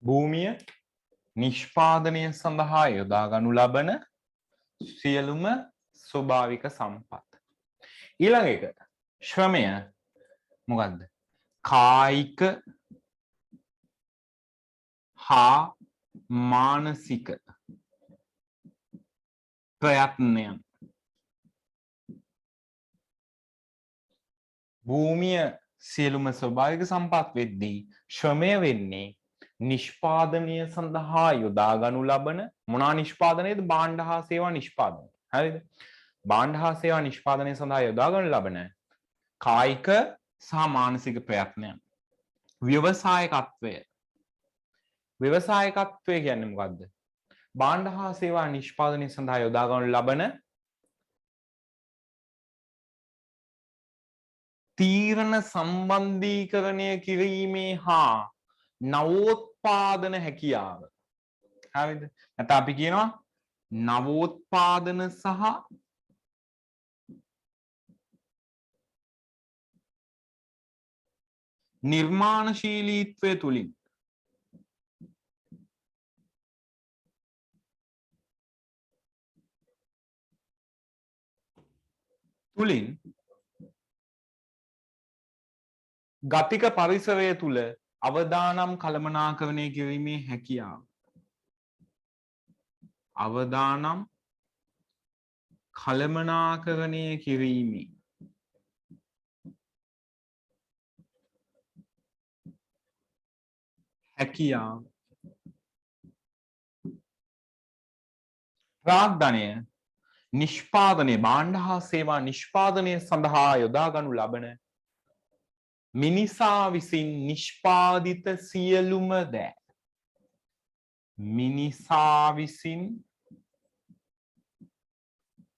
භූමිය නිෂ්පාදනය සඳහා යොදා ගනු ලබන සියලුම ස්වභාවික සම්පත්. ඊළඟ එක ශ්‍රමය මොකද්ද? කායික හා මානසික ප්‍රයත්නයන්. භූමිය සියලුම ස්වභාවික සම්පත් වෙද්දී ශ්‍රමය වෙන්නේ නිෂ්පාදනය සඳහා යොදා ගනු ලබන මොනවා නිෂ්පාදනයේද? භාණ්ඩ හා සේවා නිෂ්පාදනය. හරිද? භාණ්ඩ හා සේවා නිෂ්පාදනය සඳහා යොදා ගනු ලබන කායික සහ මානසික ප්‍රයත්නයන්. ව්‍යවසායකත්වය. ව්‍යවසායකත්වය කියන්නේ මොකද්ද? භාණ්ඩ හා සේවා නිෂ්පාදනය සඳහා යොදා ගනු ලබන තීරණ සම්බන්ධීකරණය කිරීමේ හා නවෝත්පාදන හැකියාව. හරිද? නැත්නම් අපි කියනවා නවෝත්පාදන සහ නිර්මාණශීලීත්වය තුලින් ගතික පරිසරය තුල අවදානම් කළමනාකරණය කිරීමේ හැකියාව. අවදානම් කළමනාකරණය කිරීමේ හැකියාව. ප්‍රාග්ධනය නිෂ්පාදනයේ භාණ්ඩ හා සේවා නිෂ්පාදනය සඳහා යොදා ගනු ලබන මිනිසා විසින් නිෂ්පාදිත සියලුම දෑ. මිනිසා විසින්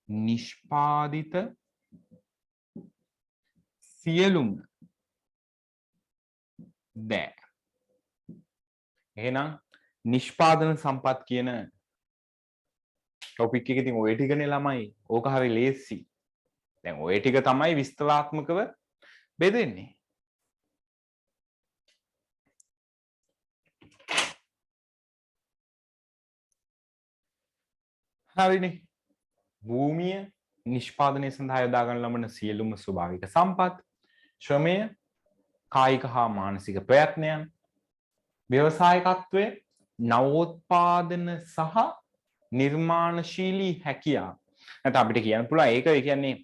නිෂ්පාදිත සියලුම දෑ. එහෙනම් නිෂ්පාදන සම්පත් කියන ටොපික් එක ඉතින් ඔය ටිකනේ ළමයි. ඕක හරි ලේසි. දැන් ඔය ටික තමයි විස්තරාත්මකව බෙදෙන්නේ. හරිනේ. භූමිය නිෂ්පාදනය සඳහා යොදා ගන්න ලබන සියලුම ස්වභාවික සම්පත්, ශ්‍රමය, කායික හා මානසික ප්‍රයත්නයන්, ව්‍යවසායකත්වය, නවෝත්පාදන සහ නිර්මාණශීලී හැකියාව. නැත්නම් අපිට කියන්න පුළුවන් ඒක කියන්නේ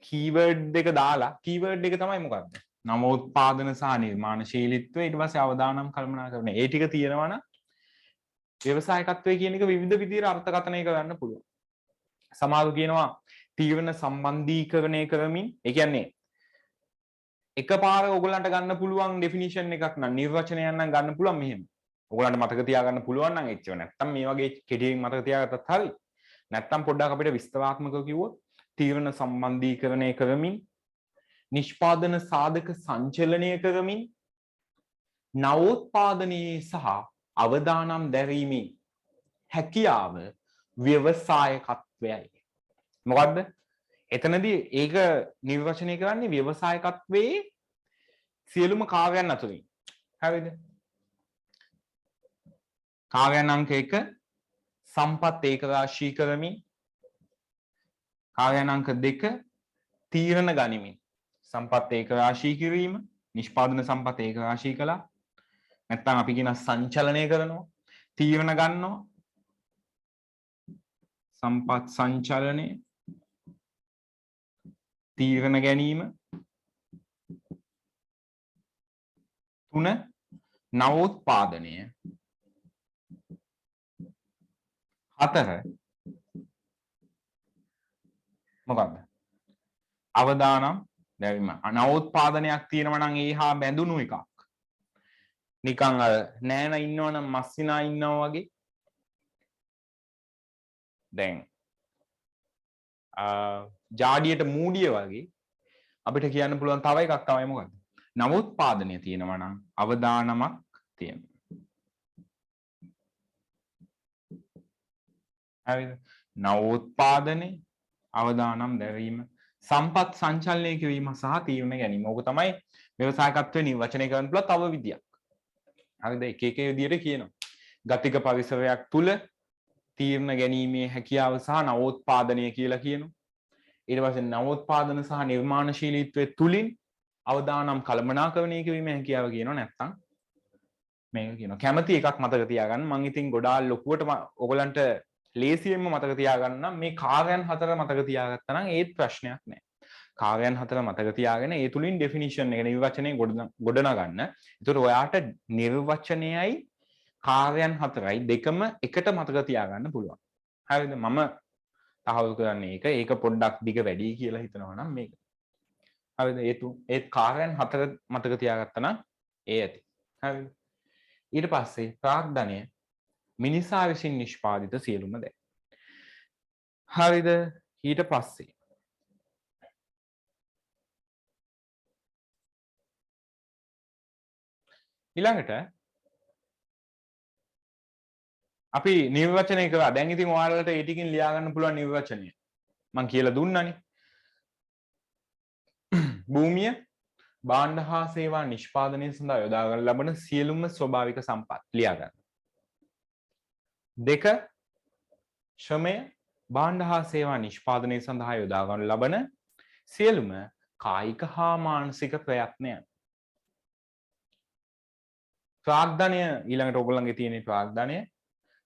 කීවර්ඩ් දෙක දාලා කීවර්ඩ් එක තමයි මොකක්ද? නවෝත්පාදන සහ නිර්මාණශීලීත්වය ඊට පස්සේ අවදානම් කළමනාකරණය. ඒ ටික තියෙනවා නම් ව්‍යවසායකත්වය කියන එක විවිධ විදිහට අර්ථකථනය කරන්න පුළුවන්. සමහරව කියනවා තීරණ සම්බන්ධීකරණය කරමින්, ඒ කියන්නේ එකපාර ඔයගලන්ට ගන්න පුළුවන් ඩෙෆිනිෂන් එකක් නම් නිර්වචනයක් නම් ගන්න පුළුවන් මෙහෙම. ඔයගලන්ට මතක තියාගන්න පුළුවන් නම් එච්චර නැත්තම් මේ වගේ කෙටියෙන් මතක තියාගත්තත් හරි. නැත්තම් පොඩ්ඩක් අපිට විස්තරාත්මකව කිව්වොත් තීරණ සම්බන්ධීකරණය කරමින්, නිෂ්පාදන සාධක සංචලනය කරමින්, නවෝත්පාදනයේ සහ අවදානම් දැරීමේ හැකියාව ව්‍යවසායකත්වයයි. මොකද්ද? එතනදී ඒක නිර්වචනය කරන්නේ ව්‍යවසායකත්වයේ සියලුම කාර්යයන් අතුරින්. හරිද? කාර්යයන් අංක 1 සම්පත් ඒකරාශී කරමින්, කාර්යයන් අංක 2 තීරණ ගනිමින්. සම්පත් ඒකරාශී කිරීම, නිෂ්පාදන සම්පත් ඒකරාශී කළා. නැත්නම් අපි කියන සංචලනය කරනවා, තීරණ ගන්නවා, සම්පත් සංචලනය, තීරණ ගැනීම. 3 නවෝත්පාදනය. 4 මොකක්ද? අවදානම් දැරීම. නවෝත්පාදනයක් තියෙනවා නම් ඒහා බැඳුණු එකක්. නිකන් අර නෑන ඉන්නවනම් මස්සිනා ඉන්නවා වගේ. දැන් ජාඩියට මූඩිය වගේ අපිට කියන්න පුළුවන් තව එකක් තමයි මොකද්ද? නවෝත්පාදනය තියෙනවා නම් අවදානමක් තියෙනවා. හරිද? නවෝත්පාදනය, අවදානම් දැරීම, සම්පත් සංචලනය කිරීම සහ තීරණ ගැනීම. ඕක තමයි ව්‍යවසායකත්වයේ නිර්වචනය කරන්න පුළුවන් තව විදියක්. හරිද? එක එක විදියට කියනවා. ගතික පරිසරයක් තුල තීරණ ගැනීමේ හැකියාව සහ නවෝත්පාදනය කියලා කියනවා. ඊට පස්සේ නවෝත්පාදන සහ නිර්මාණශීලීත්වයේ තුලින් අවදානම් කළමනාකරණය කිරීමේ හැකියාව කියනවා. නැත්තම් මේක කියනවා. කැමැති එකක් මතක තියාගන්න. මම ඉතින් ගොඩාක් ලොකුවට ඔයගලන්ට ලේසියෙන්ම මතක තියාගන්න නම් මේ කාර්යයන් හතර මතක තියාගත්තා නම් ඒත් ප්‍රශ්නයක් නැහැ. කාර්යයන් හතර මතක තියාගෙන ඒ තුලින් ඩෙෆිනිෂන් එක නිර්වචනය ගොඩනගන්න. ඒතකොට ඔයාට නිර්වචනයයි කාර්යයන් හතරයි දෙකම එකට මතක තියාගන්න පුළුවන්. හරිද? මම තහවුරු කරන්නේ ඒක. ඒක පොඩ්ඩක් දිග වැඩි කියලා හිතනවා නම් මේක. හරිද? ඒත් කාර්යයන් හතර මතක තියාගත්තා නම් ඒ ඇති. හරිද? ඊට පස්සේ ප්‍රාග්ධනය මිනිසා විසින් නිෂ්පාදිත සියලුම දේ. හරිද? ඊට පස්සේ ඊළඟට අපි නිර්වචනය කරා. දැන් ඉතින් ඔයාලට ඒ ටිකෙන් ලියා ගන්න පුළුවන් නිර්වචනය. මම කියලා දුන්නානේ. භූමිය භාණ්ඩ හා සේවා නිෂ්පාදනය සඳහා යොදා ගන්න ලබන සියලුම ස්වභාවික සම්පත් ලියා ගන්න. 2 ශ්‍රමය භාණ්ඩ හා සේවා නිෂ්පාදනය සඳහා යොදා ගන්න ලබන සියලුම කායික හා මානසික ප්‍රයත්නයන්. ප්‍රාග්ධනය ඊළඟට ඔයගොල්ලන්ගේ තියෙන ප්‍රාග්ධනය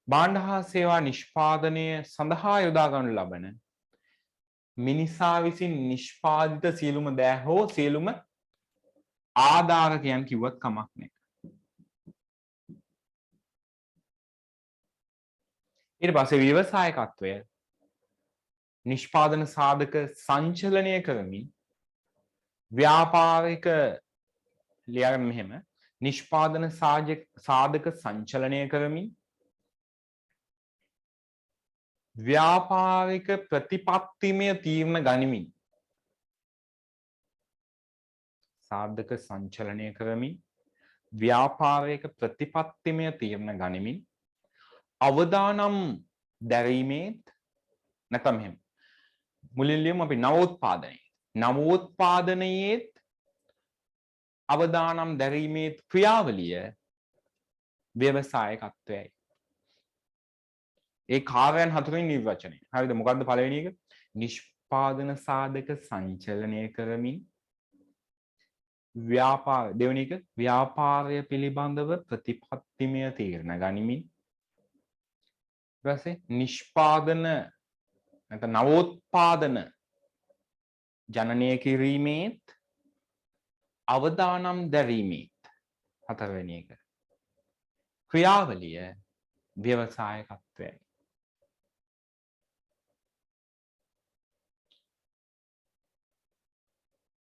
භාණ්ඩ හා සේවා නිෂ්පාදනය සඳහා යොදා ගන්න ලබන මිනිසා විසින් නිෂ්පාදිත සියලුම දෑ හෝ සියලුම ආධාරකයන් කිව්වත් කමක් නැහැ. ඊට පස්සේ ව්‍යවසායකත්වය නිෂ්පාදන සාධක සංචලනය කරමින් ව්‍යාපාරික ලියගන්න මෙහෙම නිෂ්පාදන සාධක සංචලනය කරමින් ව්‍යාපාරික ප්‍රතිපත්තිමය තීරණ ගනිමින් සාධක සංචලනය කරමින් ව්‍යාපාරික ප්‍රතිපත්තිමය තීරණ ගනිමින් අවදානම් දැරීමේත් නැත්නම් එහෙම මුලින් ලියමු අපි නවෝත්පාදනයේත් අවදානම් දැරීමේ ක්‍රියාවලිය ව්‍යවසායකත්වයයි. ඒ කාර්යයන් හතරෙන් නිර්වචනය. හරිද? මොකද්ද පළවෙනි එක? නිෂ්පාදන සාධක සංචලනය කරමින් දෙවෙනි එක ව්‍යාපාරය පිළිබඳව ප්‍රතිපත්තිමය තීරණ ගනිමින් ඊට පස්සේ නිෂ්පාදන නැත්නම් නවෝත්පාදන ජනනය කිරීමේත් අවදානම් දැරීමේත් හතරවෙනි එක ක්‍රියාවලිය ව්‍යවසායකත්වයයි.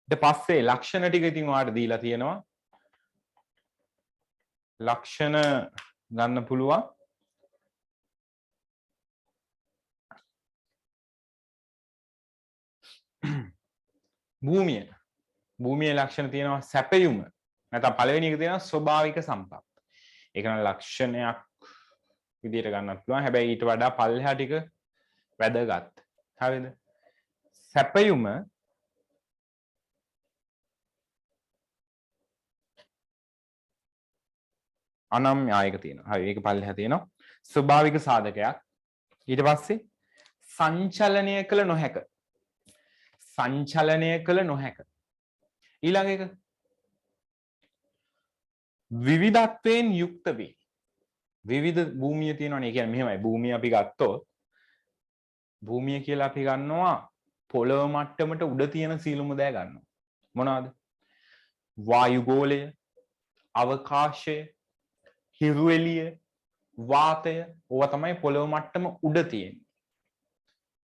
ඊට පස්සේ ලක්ෂණ ටික ඉතින් ඔයාලට දීලා තියෙනවා. ලක්ෂණ ගන්න පුළුවන්. භූමියේ ලක්ෂණ තියෙනවා සැපයුම. නැත්නම් පළවෙනි එක තියෙනවා ස්වභාවික සම්පත්. ඒක නම් ලක්ෂණයක් විදියට ගන්නත් පුළුවන්. හැබැයි ඊට වඩා පල්ලෙහා ටික වැදගත්. හරිද? සැපයුම අනම්‍යායක තියෙනවා. හරි ඒක පල්ලෙහා තියෙනවා. ස්වභාවික සාධකයක්. ඊට පස්සේ සංචලනය කළ නොහැක. සංචලනය කළ නොහැක. ඊළඟ එක විවිධත්වයෙන් යුක්ත වේ. විවිධ භූමිය තියෙනවනේ. ඒ කියන්නේ මෙහෙමයි. භූමිය අපි ගත්තොත් භූමිය කියලා අපි ගන්නවා පොළොව මට්ටමට උඩ තියෙන සියලුම දෑ ගන්නවා. මොනවාද? වායුගෝලය, අවකාශය, හිරු එළිය, වාතය. ඕවා තමයි පොළොව මට්ටම උඩ තියෙන්නේ.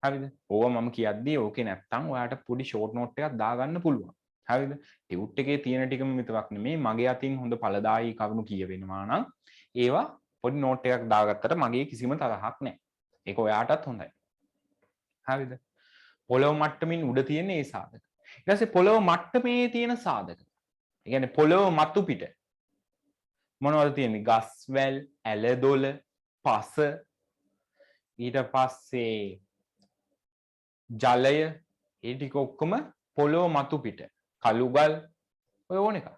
හරිද? ඕවා මම කියද්දී ඕකේ නැත්තම් ඔයාලට පොඩි ෂෝට් නෝට් එකක් දාගන්න පුළුවන්. හරිද? ටියුට් එකේ තියෙන ටිකම විතරක් නෙමෙයි මගේ අතින් හොඳ ඵලදායී කරුණු කියවෙනවා නම් ඒවා පොඩි නෝට් එකක් දාගත්තට මගේ කිසිම තරහක් නැහැ. ඒක ඔයාටත් හොඳයි. හරිද? පොළොව මට්ටමින් උඩ තියෙන ඒ සාධක. ඊට පස්සේ පොළොව මට්ටමේ තියෙන සාධක. ඒ කියන්නේ පොළොව මතු පිට මොනවද තියෙන්නේ? ගස් වැල්, ඇලදොල, පස, ඊට පස්සේ ජලය, ඒ ටික ඔක්කොම පොළොව මතු පිට. කළුගල් ඔය ඕන එක.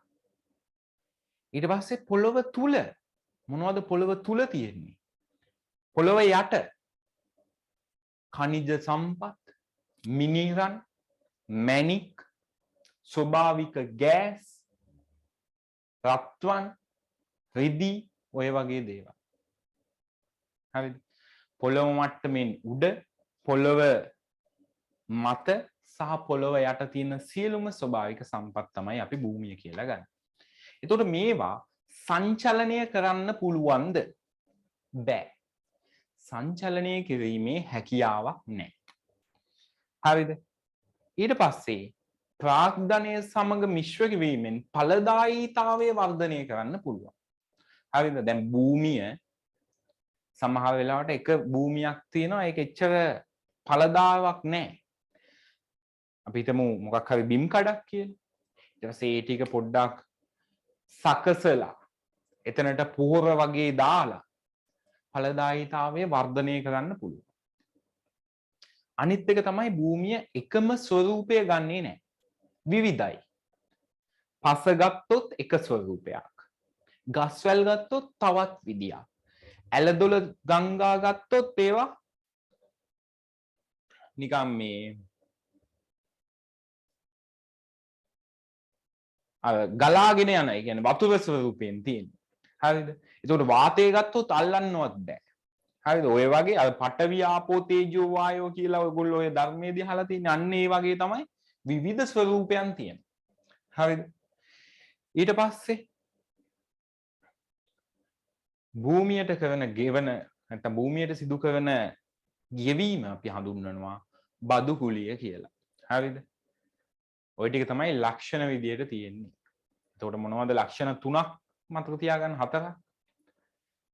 ඊට පස්සේ පොළොව තුල මොනවද පොළව තුල තියෙන්නේ? පොළව යට khනිජ සම්පත්, මිනිරන්, මැණික්, ස්වභාවික ගෑස්, රත්වන්, රිදී ඔය වගේ දේවල්. හරිද? පොළව මට්ටමින් උඩ පොළව මත සහ පොළව යට තියෙන සියලුම ස්වභාවික සම්පත් තමයි අපි භූමිය කියලා ගන්න. එතකොට මේවා සංචලනය කරන්න පුළුවන්ද? බෑ. සංචලනය කිරීමේ හැකියාවක් නැහැ. හරිද? ඊට පස්සේ ප්‍රාග්ධනය සමග මිශ්‍ර කිරීමෙන් ඵලදායීතාවය වර්ධනය කරන්න පුළුවන්. හරිද? දැන් භූමිය සමහර වෙලාවට එක භූමියක් තියෙනවා ඒක එච්චර ඵලදාවක් නැහැ. අපි හිතමු මොකක් හරි බිම් කඩක් කියලා. ඊට පස්සේ ඒ ටික පොඩ්ඩක් සකසලා එතනට පොහොර වගේ දාලා ඵලදායීතාවය වර්ධනය කරන්න පුළුවන්. අනිත් එක තමයි භූමිය එකම ස්වරූපය ගන්නෙ නැහැ. විවිධයි. පස ගත්තොත් එක ස්වරූපයක්. ගස්වැල් ගත්තොත් තවත් විදියක්. ඇලදොල ගංගා ගත්තොත් ඒවා නිකම් මේ ගලාගෙන යන, ඒ කියන්නේ වතුර ස්වරූපයෙන් තියෙන. හරිද? ඒකට වාතය ගත්තොත් අල්ලන්නවත් බෑ. හරිද? ඔය වගේ අර පඨවි ආපෝ තේජෝ වායෝ කියලා ඔයගොල්ලෝ ඔය ධර්මයේදී අහලා තියෙන්නේ අන්න ඒ වගේ තමයි විවිධ ස්වරූපයන් තියෙනවා. හරිද? ඊට පස්සේ භූමියට කරන ගෙවන නැත්නම් භූමියට සිදු කරන ගෙවීම අපි හඳුන්වනවා බදු කුලිය කියලා. හරිද? ওই ටික තමයි ලක්ෂණ විදියට තියෙන්නේ. එතකොට මොනවද ලක්ෂණ තුනක් මතක තියාගන්න හතරක්.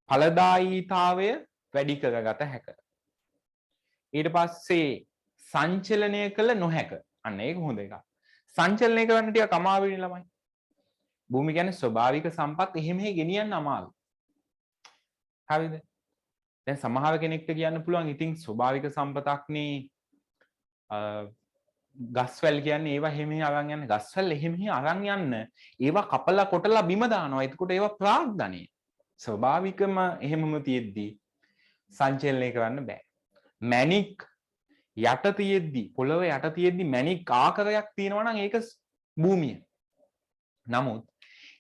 ඵලදායීතාවය වැඩි කරගත හැක. ඊට පස්සේ සංචලනය කළ නොහැක. අන්න ඒක හොඳ එකක්. සංචලනය කරන්න ටික අමාරුයි ළමයි. භූමිය කියන්නේ ස්වභාවික සම්පත් එහෙම ගෙනියන්න අමාරුයි. හරිද? දැන් සමහර කෙනෙක්ට කියන්න පුළුවන් ඉතින් ස්වභාවික සම්පතක්නේ ගස්වැල් කියන්නේ ඒවා එහෙම අරන් යන්න. ගස්වැල් එහෙම අරන් යන්න ඒවා කපලා කොටලා බිම දානවා. එතකොට ඒවා ප්‍රාග්ධනය. ස්වභාවිකම එහෙමම තියෙද්දි සංචලනය කරන්න බෑ. මැණික් යට තියෙද්දි පොළව යට තියෙද්දි මැණික් ආකාරයක් තියෙනවා නම් ඒක භූමිය. නමුත්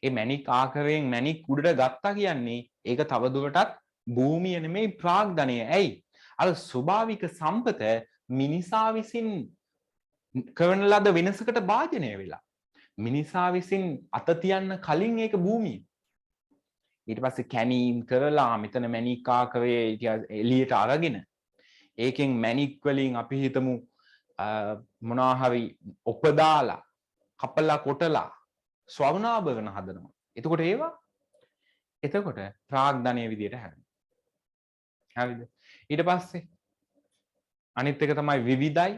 ඒ මැණික් ආකාරයෙන් මැණික් උඩට ගත්තා කියන්නේ ඒක තවදුරටත් භූමිය නෙමෙයි ප්‍රාග්ධනය. ඇයි? අර ස්වභාවික සම්පත මිනිසා විසින් කරන ලද වෙනසකට භාජනය වෙලා. මිනිසා විසින් අත තියන්න කලින් ඒක භූමිය. ඊට පස්සේ කැනීම් කරලා මෙතන මැණික් ආකාරයේ එළියට අරගෙන ඒකෙන් මැණික් වලින් අපි හිතමු මොනවා හරි උපදාලා කපලා කොටලා ස්වර්ණාභරණ හදනවා. එතකොට ප්‍රාග්ධනය විදියට හැදෙනවා. හරිද? ඊට පස්සේ අනිත් එක තමයි විවිධයි.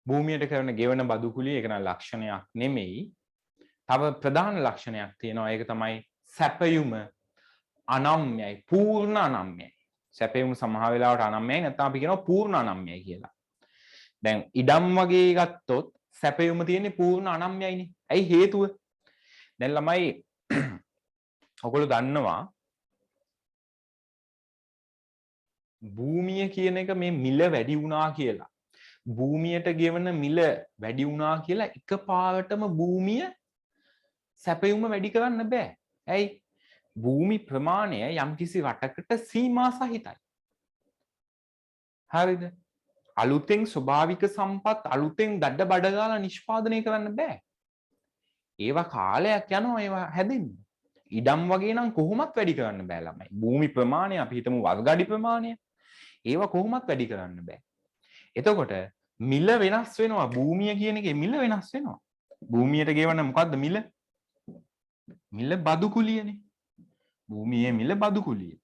භූමියට කරන ගෙවන බදු කුලිය ඒක නම් ලක්ෂණයක් නෙමෙයි. තව ප්‍රධාන ලක්ෂණයක් තියෙනවා. ඒක තමයි සැපයුම අනම්‍යයි, පූර්ණ අනම්‍යයි. සැපයුම සමහර වෙලාවට අනම්‍යයි නැත්නම් අපි කියනවා පූර්ණ අනම්‍යයි කියලා. දැන් ඉඩම් වගේ ගත්තොත් සැපයුම තියෙන්නේ පූර්ණ අනම්‍යයිනේ. ඇයි හේතුව? දැන් ළමයි ඔයගොල්ලෝ දන්නවා භූමිය කියන එක මේ මිල වැඩි වුණා කියලා. භූමියට ගෙවන මිල වැඩි වුණා කියලා එකපාරටම භූමිය සැපයුම වැඩි කරන්න බෑ. ඇයි? භූමි ප්‍රමාණය යම්කිසි රටකට සීමා සහිතයි. හරිද? අලුතෙන් ස්වභාවික සම්පත් අලුතෙන් දඩ බඩ ගාලා නිෂ්පාදනය කරන්න බෑ. ඒවා කාලයක් යනවා ඒවා හැදෙන්න. ඉඩම් වගේ නම් කොහොමත් වැඩි කරන්න බෑ ළමයි. භූමි ප්‍රමාණය අපි හිතමු වර්ග අඩි ප්‍රමාණය. ඒවා කොහොමත් වැඩි කරන්න බෑ. එතකොට මිල වෙනස් වෙනවා. භූමිය කියන එකේ මිල වෙනස් වෙනවා. භූමියට ගෙවන මොකද්ද මිල? මිල බදු කුලියනේ. භූමියේ මිල බදු කුලිය.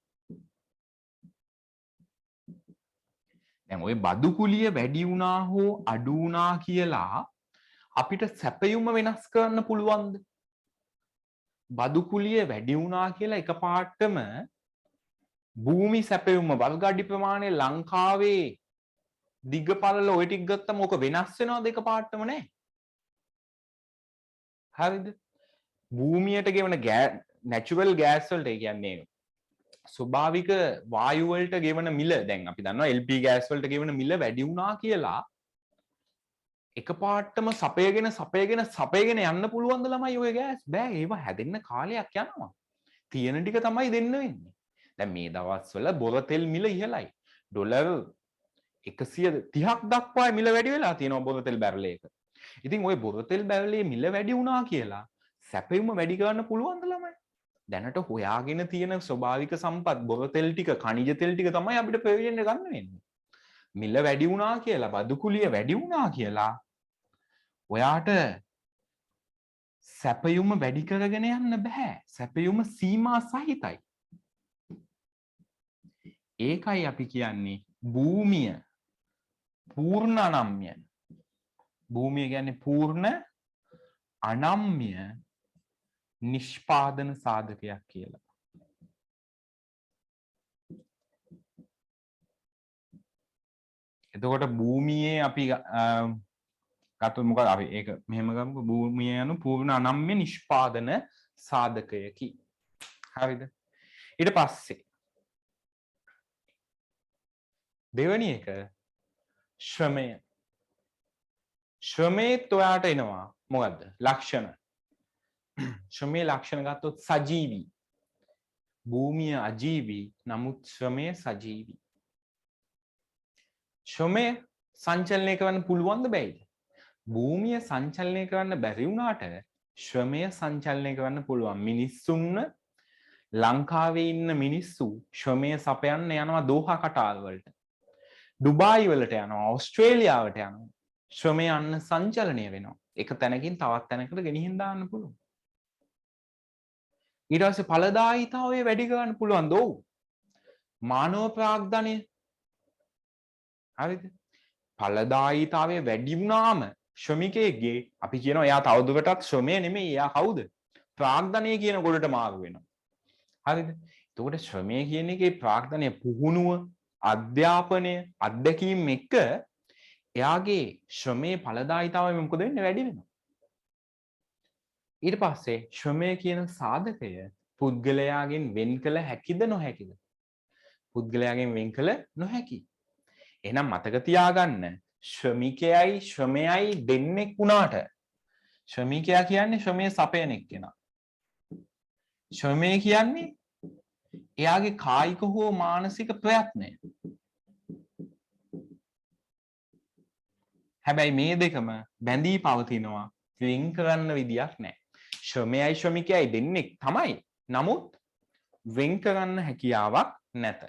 දැන් ওই බදු කුලිය වැඩි වුණා හෝ අඩු වුණා කියලා අපිට සැපයුම වෙනස් කරන්න පුළුවන්ද? බදු කුලිය වැඩි වුණා කියලා එකපාරටම භූමි සැපයුම වර්ග අඩි ප්‍රමාණය ලංකාවේ දිගපළල ඔය ටික ගත්තම ඕක වෙනස් වෙනවද එකපාරටම? නැහැ. හරිද? භූමියට ගෙවන නැචුරල් ගෑස් වලට ඒ කියන්නේ ස්වභාවික වායු වලට ගෙවන මිල දැන් අපි දන්නවා LP ගෑස් වලට ගෙවන මිල වැඩි වුණා කියලා එකපාරටම සපයගෙන යන්න පුළුවන්ද ළමයි ඔය ගෑස් බෑ ඒව හැදෙන්න කාලයක් යනවා තියෙන ටික තමයි දෙන්න වෙන්නේ දැන් මේ දවස්වල බොර තෙල් මිල ඉහළයි ඩොලර් 130ක් දක්වා මිල වැඩි වෙලා තියෙනවා බොර තෙල් බැරලයක ඉතින් ওই බොර තෙල් බැරලේ මිල වැඩි වුණා කියලා සැපෙවුම වැඩි කරන්න පුළුවන්ද ළමයි දැනට හොයාගෙන තියෙන ස්වභාවික සම්පත් බොර තෙල් ටික කනිජ තෙල් ටික තමයි අපිට ප්‍රයෝජන ගන්න වෙන්නේ මිල වැඩි වුණා කියලා බදු කුලිය වැඩි වුණා කියලා ඔයාට සැපයුම වැඩි කරගෙන යන්න බෑ සැපයුම සීමා සහිතයි ඒකයි අපි කියන්නේ භූමිය පූර්ණ අනම්‍ය භූමිය කියන්නේ පූර්ණ අනම්‍ය නිෂ්පාදන සාධකයක් කියලා. එතකොට භූමියේ අපි ගත්තොත් මොකද අපි ඒක මෙහෙම ගමුකෝ භූමිය යනු පූර්ණ අනම්‍ය නිෂ්පාදන සාධකයකි. හරිද? ඊට පස්සේ දෙවෙනි එක ශ්‍රමය. ශ්‍රමයේ ඔයාට එනවා මොකද්ද? ලක්ෂණ. ශ්‍රමයේ ලක්ෂණ ගත්තොත් සජීවී. භූමිය අජීවී නමුත් ශ්‍රමය සජීවී. ශ්‍රමය සංචලනය කරන්න පුළුවන්ද බැයිද? භූමිය සංචලනය කරන්න බැරි වුණාට ශ්‍රමය සංචලනය කරන්න පුළුවන්. මිනිස්සුන්ව ලංකාවේ ඉන්න මිනිස්සු ශ්‍රමය සපයන්න යනවා දෝහා කටාල් වලට. ඩුබායි වලට යනවා, ඕස්ට්‍රේලියාවට යනවා. ශ්‍රමය අන්න සංචලනය වෙනවා. එක තැනකින් තවත් තැනකට ගෙනිහින් දාන්න පුළුවන්. ඊට පස්සේ ඵලදායීතාවය වැඩි කරන්න පුළුවන් දෝ. මානව ප්‍රාග්ධනය. හරිද? ඵලදායීතාවය වැඩි වුණාම ශ්‍රමිකයෙක්ගේ අපි කියනවා එයා තවදුරටත් ශ්‍රමය නෙමෙයි එයා කවුද? ප්‍රාග්ධනය කියන ගොඩට මාරු වෙනවා. හරිද? එතකොට ශ්‍රමය කියන එකේ ප්‍රාග්ධනය පුහුණුව, අධ්‍යාපනය, අත්දැකීම් එක්ක එයාගේ ශ්‍රමයේ ඵලදායීතාවය මොකද වෙන්නේ? වැඩි වෙනවා. ඊට පස්සේ ශ්‍රමය කියන සාධකය පුද්ගලයාගෙන් වෙන් කළ හැකිද නොහැකිද? පුද්ගලයාගෙන් වෙන් කළ නොහැකි. එහෙනම් මතක තියාගන්න ශ්‍රමිකයයි ශ්‍රමයයි දෙන්නෙක් වුණාට ශ්‍රමිකයා කියන්නේ ශ්‍රමයේ සපයන එක්කෙනා. ශ්‍රමය කියන්නේ එයාගේ කායික හෝ මානසික ප්‍රයත්නය. හැබැයි මේ දෙකම බැඳී පවතිනවා වෙන් කරන්න විදියක් නැහැ. ශ්‍රමයයි ශ්‍රමිකයයි දෙන්නෙක් තමයි. නමුත් වෙන් කරන්න හැකියාවක් නැත.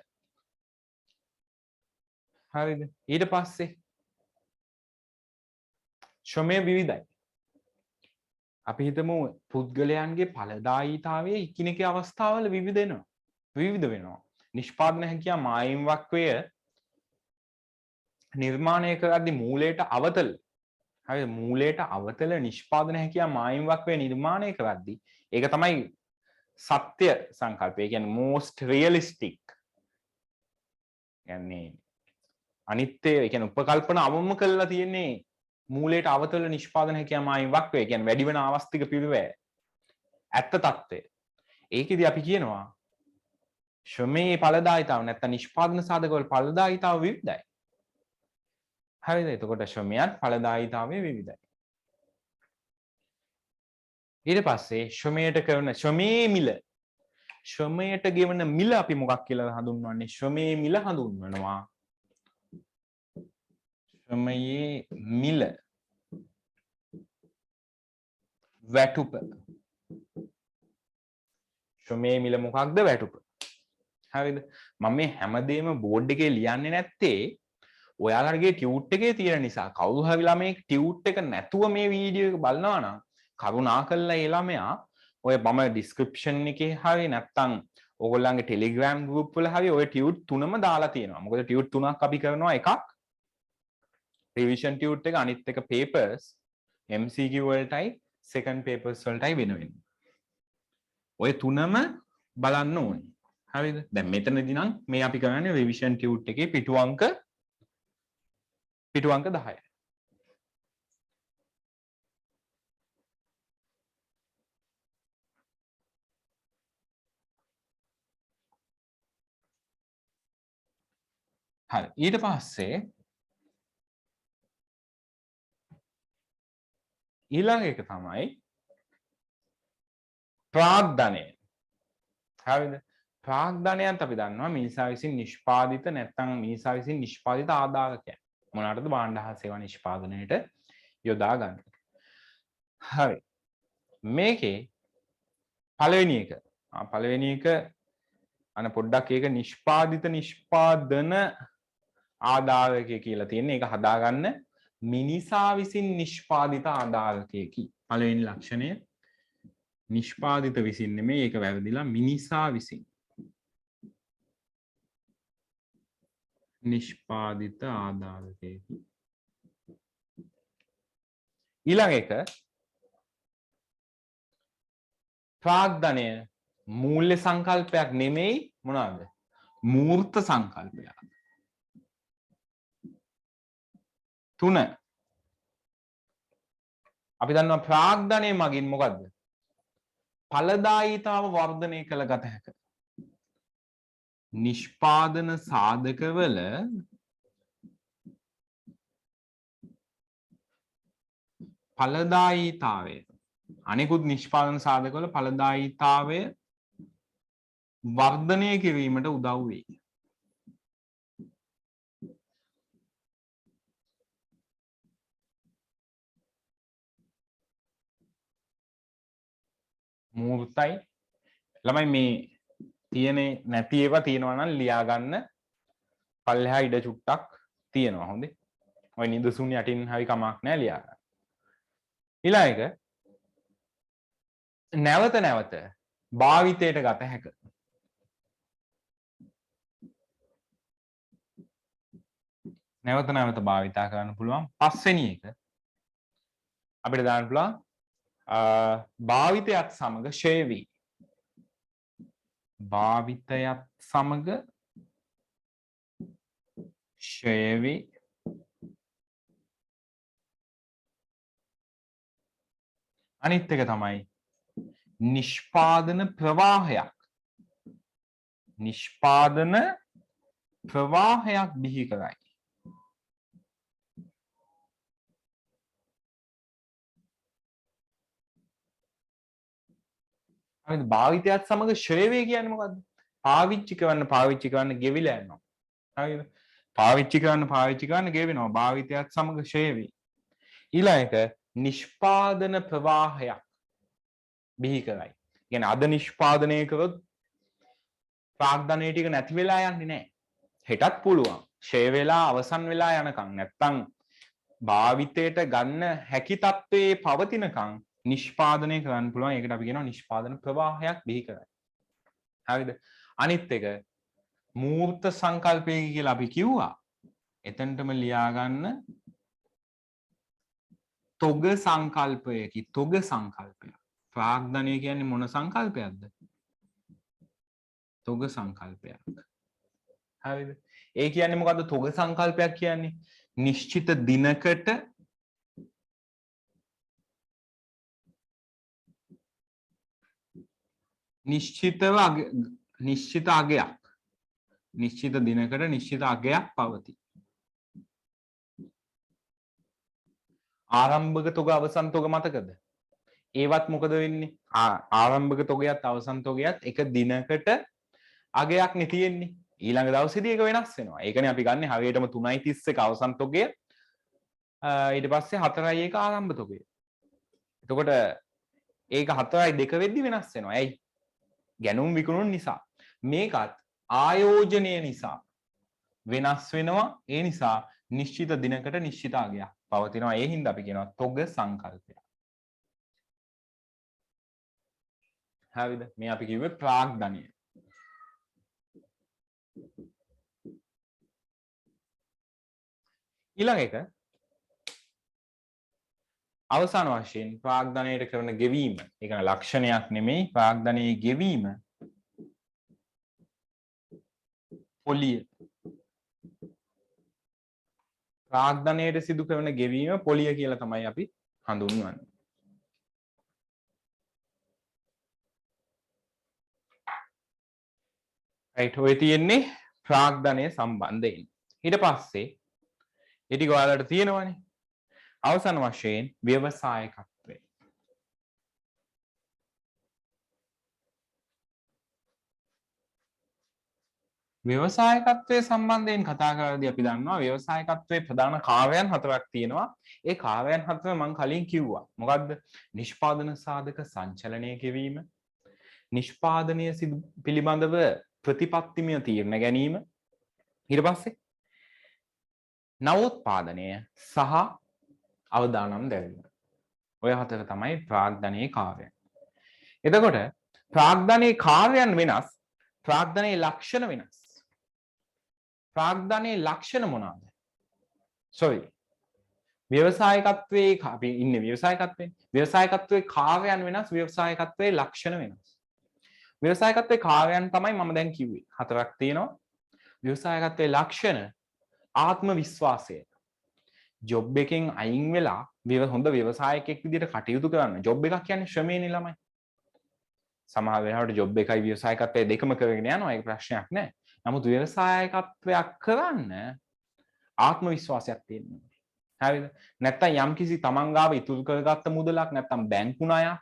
හරිද? ඊට පස්සේ ශ්‍රමය විවිධයි. අපි හිතමු පුද්ගලයන්ගේ ඵලදායීතාවයේ එකිනෙක අවස්ථාවල විවිධ වෙනවා. නිෂ්පාදන හැකියාව මායිම් වක්‍රය නිර්මාණය කරද්දී මූලයට අවතල. හරිද? මූලයට අවතල නිෂ්පාදන හැකියාව මායිම් වක්‍රය නිර්මාණය කරද්දී ඒක තමයි සත්‍ය සංකල්පය. ඒ කියන්නේ most realistic. يعني අනිත්‍ය ඒ කියන්නේ උපකල්පන අවම කරලා තියෙන්නේ මූලයට අවතල නිෂ්පාදන හැකියාව මායිම් වක්‍රය. ඒ කියන්නේ වැඩි වෙන ආවස්තික පිළිවෙල. ඇත්ත తত্ত্বය. ඒකෙදි අපි කියනවා ශ්‍රමයේ ඵලදායීතාව නැත්නම් නිෂ්පාදන සාධකවල ඵලදායීතාව විවිධයි. හරිද? එතකොට ශ්‍රමයත් ඵලදායීතාවය විවිධයි. ඊට පස්සේ ශ්‍රමයට කරන ශ්‍රමයේ මිල. ශ්‍රමයට ගෙවන මිල අපි මොකක් කියලා හඳුන්වන්නේ? ශ්‍රමයේ මිල හඳුන්වනවා. ශ්‍රමයේ මිල. වැටුප. ශ්‍රමයේ මිල මොකක්ද? වැටුප. හරිද? මම මේ හැමදේම බෝඩ් එකේ ලියන්නේ නැත්තේ ඔයාලගේ ටියුට් එකේ තියෙන නිසා. කවුරු හරි ළමයෙක් ටියුට් එක නැතුව මේ වීඩියෝ එක බලනවා නම් කරුණාකරලා ඒ ළමයා ඔය මම ඩිස්ක්‍රිප්ෂන් එකේ හරි නැත්තම් ඕගොල්ලන්ගේ ටෙලිග්‍රෑම් ගෲප් වල හරි ඔය ටියුට් තුනම දාලා තියෙනවා. මොකද ටියුට් තුනක් අපි කරනවා. එකක් රිවිෂන් ටියුට් එක, අනිත් එක පේපර්ස් MCQ වලටයි සෙකන්ඩ් පේපර්ස් වලටයි වෙන වෙන්නේ. ඔය තුනම බලන්න ඕනේ. හරිද? දැන් මෙතනදී නම් මේ අපි කරන්නේ රිවිෂන් ටියුට් එකේ පිටු අංක 10යි. හරි ඊට පස්සේ ඊළඟ එක තමයි ප්‍රාග්ධනය. හරිද? ප්‍රාග්ධනයත් අපි දන්නවා මිනිසා විසින් නිෂ්පාදිත නැත්නම් මිනිසා විසින් නිෂ්පාදිත ආදායකයක්. මොනකටද? භාණ්ඩ හා සේවා නිෂ්පාදනයට යොදා ගන්න. හරි. මේකේ පළවෙනි එක අන පොඩ්ඩක් ඒක නිෂ්පාදිත නිෂ්පාදන ආදායකය කියලා තියෙන්නේ. ඒක හදාගන්න මිනිසා විසින් නිෂ්පාදිත ආදායකයකි. පළවෙනි ලක්ෂණය නිෂ්පාදිත විසින් නෙමෙයි ඒක වැරදිලා මිනිසා විසින් නිෂ්පාදිත ආදායකයකි. ඊළඟ එක ප්‍රාග්ධනය මූල්‍ය සංකල්පයක් නෙමෙයි මොනවාද? මූර්ත සංකල්පයක්. 3 අපි දන්නවා ප්‍රාග්ධනය මගින් මොකද්ද? ඵලදායීතාව වර්ධනය කළ ගත හැක. නිෂ්පාදන සාධකවල ඵලදායීතාවය අනෙකුත් නිෂ්පාදන සාධකවල ඵලදායීතාවය වර්ධනය කිරීමට උදව් වේ. මූර්තයි ළමයි මේ තියෙන නැති ඒවා තියෙනවා නම් ලියා ගන්න පල්ලෙහා ඉඩ චුට්ටක් තියෙනවා. හොඳේ. ඔය නිදසුන් යටින් හරි කමක් නැහැ ලියා ගන්න. ඊළඟ එක නැවත නැවත භාවිතයට ගත හැක. නැවත නැවත භාවිතා කරන්න පුළුවන්. පස්වෙනි එක අපිට දාන්න පුළුවන් භාවිතයත් සමග ෂය වී. භාවිතයත් සමග ෂය වී. අනිත් එක තමයි නිෂ්පාදන ප්‍රවාහයක්. නිෂ්පාදන ප්‍රවාහයක් බිහි කරයි. හරිද? භාවිතයත් සමග ෂය වේ කියන්නේ මොකද්ද? පාවිච්චි කරන්න ගෙවිලා යනවා. හරිද? පාවිච්චි කරන්න ගෙවෙනවා. භාවිතයත් සමග ෂය වේ. ඊළඟ එක නිෂ්පාදන ප්‍රවාහයක් බිහි කරයි. කියන්නේ අද නිෂ්පාදනය කරොත් ප්‍රාග්ධනය ටික නැති වෙලා යන්නේ නැහැ. හෙටත් පුළුවන්. ෂය වෙලා අවසන් වෙලා යනකම් නැත්තම් භාවිතයට ගන්න හැකි තත්ත්වයේ පවතිනකම් නිෂ්පාදනය කරන්න පුළුවන්. ඒකට අපි කියනවා නිෂ්පාදන ප්‍රවාහයක් බිහි කරයි. හරිද? අනිත් එක මූර්ත සංකල්පය කියලා අපි කිව්වා. එතනටම ලියා ගන්න තොග සංකල්පයකි. තොග සංකල්පයක්. ප්‍රාග්ධනය කියන්නේ මොන සංකල්පයක්ද? තොග සංකල්පයක්. හරිද? ඒ කියන්නේ මොකද්ද තොග සංකල්පයක් කියන්නේ? නිශ්චිත දිනකට නිශ්චිත අගයක්. නිශ්චිත දිනකට නිශ්චිත අගයක් පවතී. ආරම්භක තොග අවසන් තොග මතකද? ඒවත් මොකද වෙන්නේ? ආරම්භක තොගයත් අවසන් තොගයත් එක දිනකට අගයක් නේ තියෙන්නේ. ඊළඟ දවසේදී ඒක වෙනස් වෙනවා. ඒකනේ අපි ගන්න හරියටම 3.31 අවසන් තොගය. ඊට පස්සේ 4.1 ආරම්භ තොගය. එතකොට ඒක 4.2 වෙද්දි වෙනස් වෙනවා. ඇයි? ගැනුම් විකුණුම් නිසා. මේකත් ආයෝජනය නිසා වෙනස් වෙනවා. ඒ නිසා නිශ්චිත දිනකට නිශ්චිත අගයක් පවතිනවා. ඒ හින්දා අපි කියනවා තොග සංකල්පය. හරිද? මේ අපි කිව්වේ ප්‍රාග්ධනය. ඊළඟ එක අවසාන වශයෙන් ප්‍රාග්ධනයට කරන ගෙවීම. ඒක ලක්ෂණයක් නෙමෙයි. ප්‍රාග්ධනයේ ගෙවීම පොලිය. ප්‍රාග්ධනයට සිදු කරන ගෙවීම පොලිය කියලා තමයි අපි හඳුන්වන්නේ. right ඔය තියෙන්නේ ප්‍රාග්ධනය සම්බන්ධයෙන්. ඊට පස්සේ ඒ ටික ඔයාලට තියෙනවනේ. අවසාන වශයෙන් ව්‍යවසායකත්වය. ව්‍යවසායකත්වයේ සම්බන්ධයෙන් කතා කරද්දී අපි දන්නවා ව්‍යවසායකත්වයේ ප්‍රධාන කාර්යයන් හතරක් තියෙනවා. ඒ කාර්යයන් හතර මම කලින් කිව්වා. මොකද්ද? නිෂ්පාදන සාධක සංචලනය කිරීම, නිෂ්පාදනය පිළිබඳව ප්‍රතිපත්තිමය තීරණ ගැනීම, ඊට පස්සේ නවෝත්පාදනය සහ අවදානම් දැරීම. ඔය හතර තමයි ප්‍රාග්ධනයේ කාර්යයන්. එතකොට ප්‍රාග්ධනයේ කාර්යයන් වෙනස්, ප්‍රාග්ධනයේ ලක්ෂණ වෙනස්. ප්‍රාග්ධනයේ ලක්ෂණ මොනවාද? sorry. ව්‍යවසායකත්වයේ අපි ඉන්නේ ව්‍යවසායකත්වයේ. ව්‍යවසායකත්වයේ කාර්යයන් වෙනස්, ව්‍යවසායකත්වයේ ලක්ෂණ වෙනස්. ව්‍යවසායකත්වයේ කාර්යයන් තමයි මම දැන් කිව්වේ. හතරක් තියෙනවා. ව්‍යවසායකත්වයේ ලක්ෂණ ආත්ම විශ්වාසය. ජොබ් එකෙන් අයින් වෙලා හොඳ ව්‍යවසායකයෙක් විදිහට කටයුතු කරන්න. ජොබ් එකක් කියන්නේ ශ්‍රමයනේ ළමයි. සමහර වෙලාවට ජොබ් එකයි ව්‍යවසායකත්වයේ දෙකම කරගෙන යනවා. ඒක ප්‍රශ්නයක් නෑ. නමුත් ව්‍යවසායකත්වයක් කරන්න ආත්ම විශ්වාසයක් තියෙන්න ඕනේ. හරිද? නැත්තම් යම්කිසි තමන් ගාව ඉතුරු කරගත්ත මුදලක් නැත්තම් බැංකු ණයක්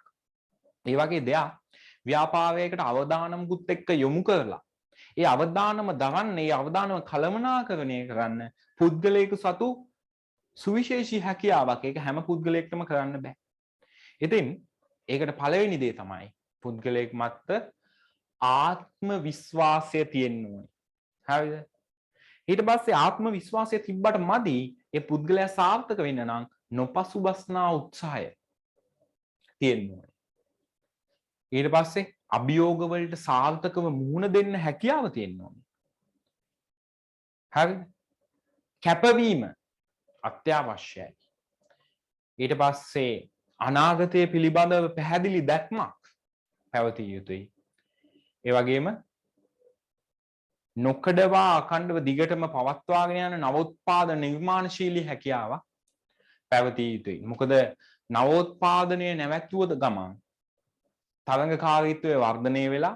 ඒ වගේ දෙයක් ව්‍යාපාරයකට අවදානමකුත් එක්ක යොමු කරලා ඒ අවදානම දරන්නේ ඒ අවදානම කළමනාකරණය කරන්න පුද්ගලයෙකු සතු සුවිශේෂී හැකියාවක්. ඒක හැම පුද්ගලයෙක්ටම කරන්න බෑ. ඉතින් ඒකට පළවෙනි දේ තමයි පුද්ගලයෙක් මත ආත්ම විශ්වාසය තියෙන්න ඕනේ. හරිද? ඊට පස්සේ ආත්ම විශ්වාසය තිබ්බට මදි ඒ පුද්ගලයා සාර්ථක වෙන්න නම් නොපසුබස්නා උත්සාහය තියෙන්න ඕනේ. ඊට පස්සේ අභියෝග වලට සාර්ථකව මුහුණ දෙන්න හැකියාව තියෙන්න ඕනේ. හරිද? කැපවීම අත්‍යවශ්‍යයි. ඊට පස්සේ අනාගතය පිළිබඳව පැහැදිලි දැක්මක් පැවතිය යුතුයි. ඒ වගේම නොකඩවා අඛණ්ඩව දිගටම පවත්වාගෙන යන නවෝත්පාදන නිර්මාණශීලී හැකියාවක් පැවතිය යුතුයි. මොකද නවෝත්පාදනය නැවැත්වුවද ගමන් තරඟකාරීත්වය වර්ධනය වෙලා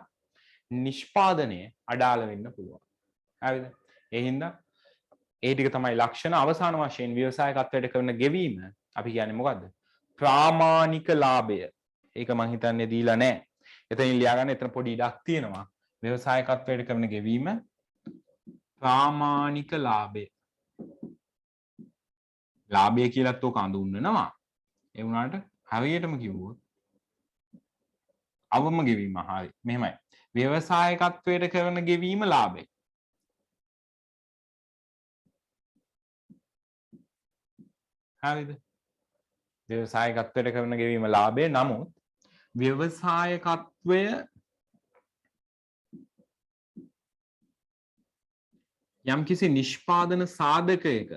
නිෂ්පාදනය අඩාල වෙන්න පුළුවන්. හරිද? ඒ හින්දා ඒ ටික තමයි ලක්ෂණ. අවසාන වශයෙන් ව්‍යවසායකත්වයට කරන ගෙවීම අපි කියන්නේ මොකද්ද? ප්‍රාමාණික ලාභය. ඒක මම හිතන්නේ දීලා නැහැ. එතනින් ලියා ගන්න. එතන පොඩි ඉඩක් තියෙනවා. ව්‍යවසායකත්වයට කරන ගෙවීම ප්‍රාමාණික ලාභය. ලාභය කියලාත් ඔක අඳුන්වනවා. ඒ වුණාට හරියටම කිව්වොත් අවම ගෙවීම හරි. මෙහෙමයි. ව්‍යවසායකත්වයට කරන ගෙවීම ලාභය. හරිද? ව්‍යවසායකත්වයට කරන ගෙවීම ලාභය. නමුත් ව්‍යවසායකත්වය යම්කිසි නිෂ්පාදන සාධකයක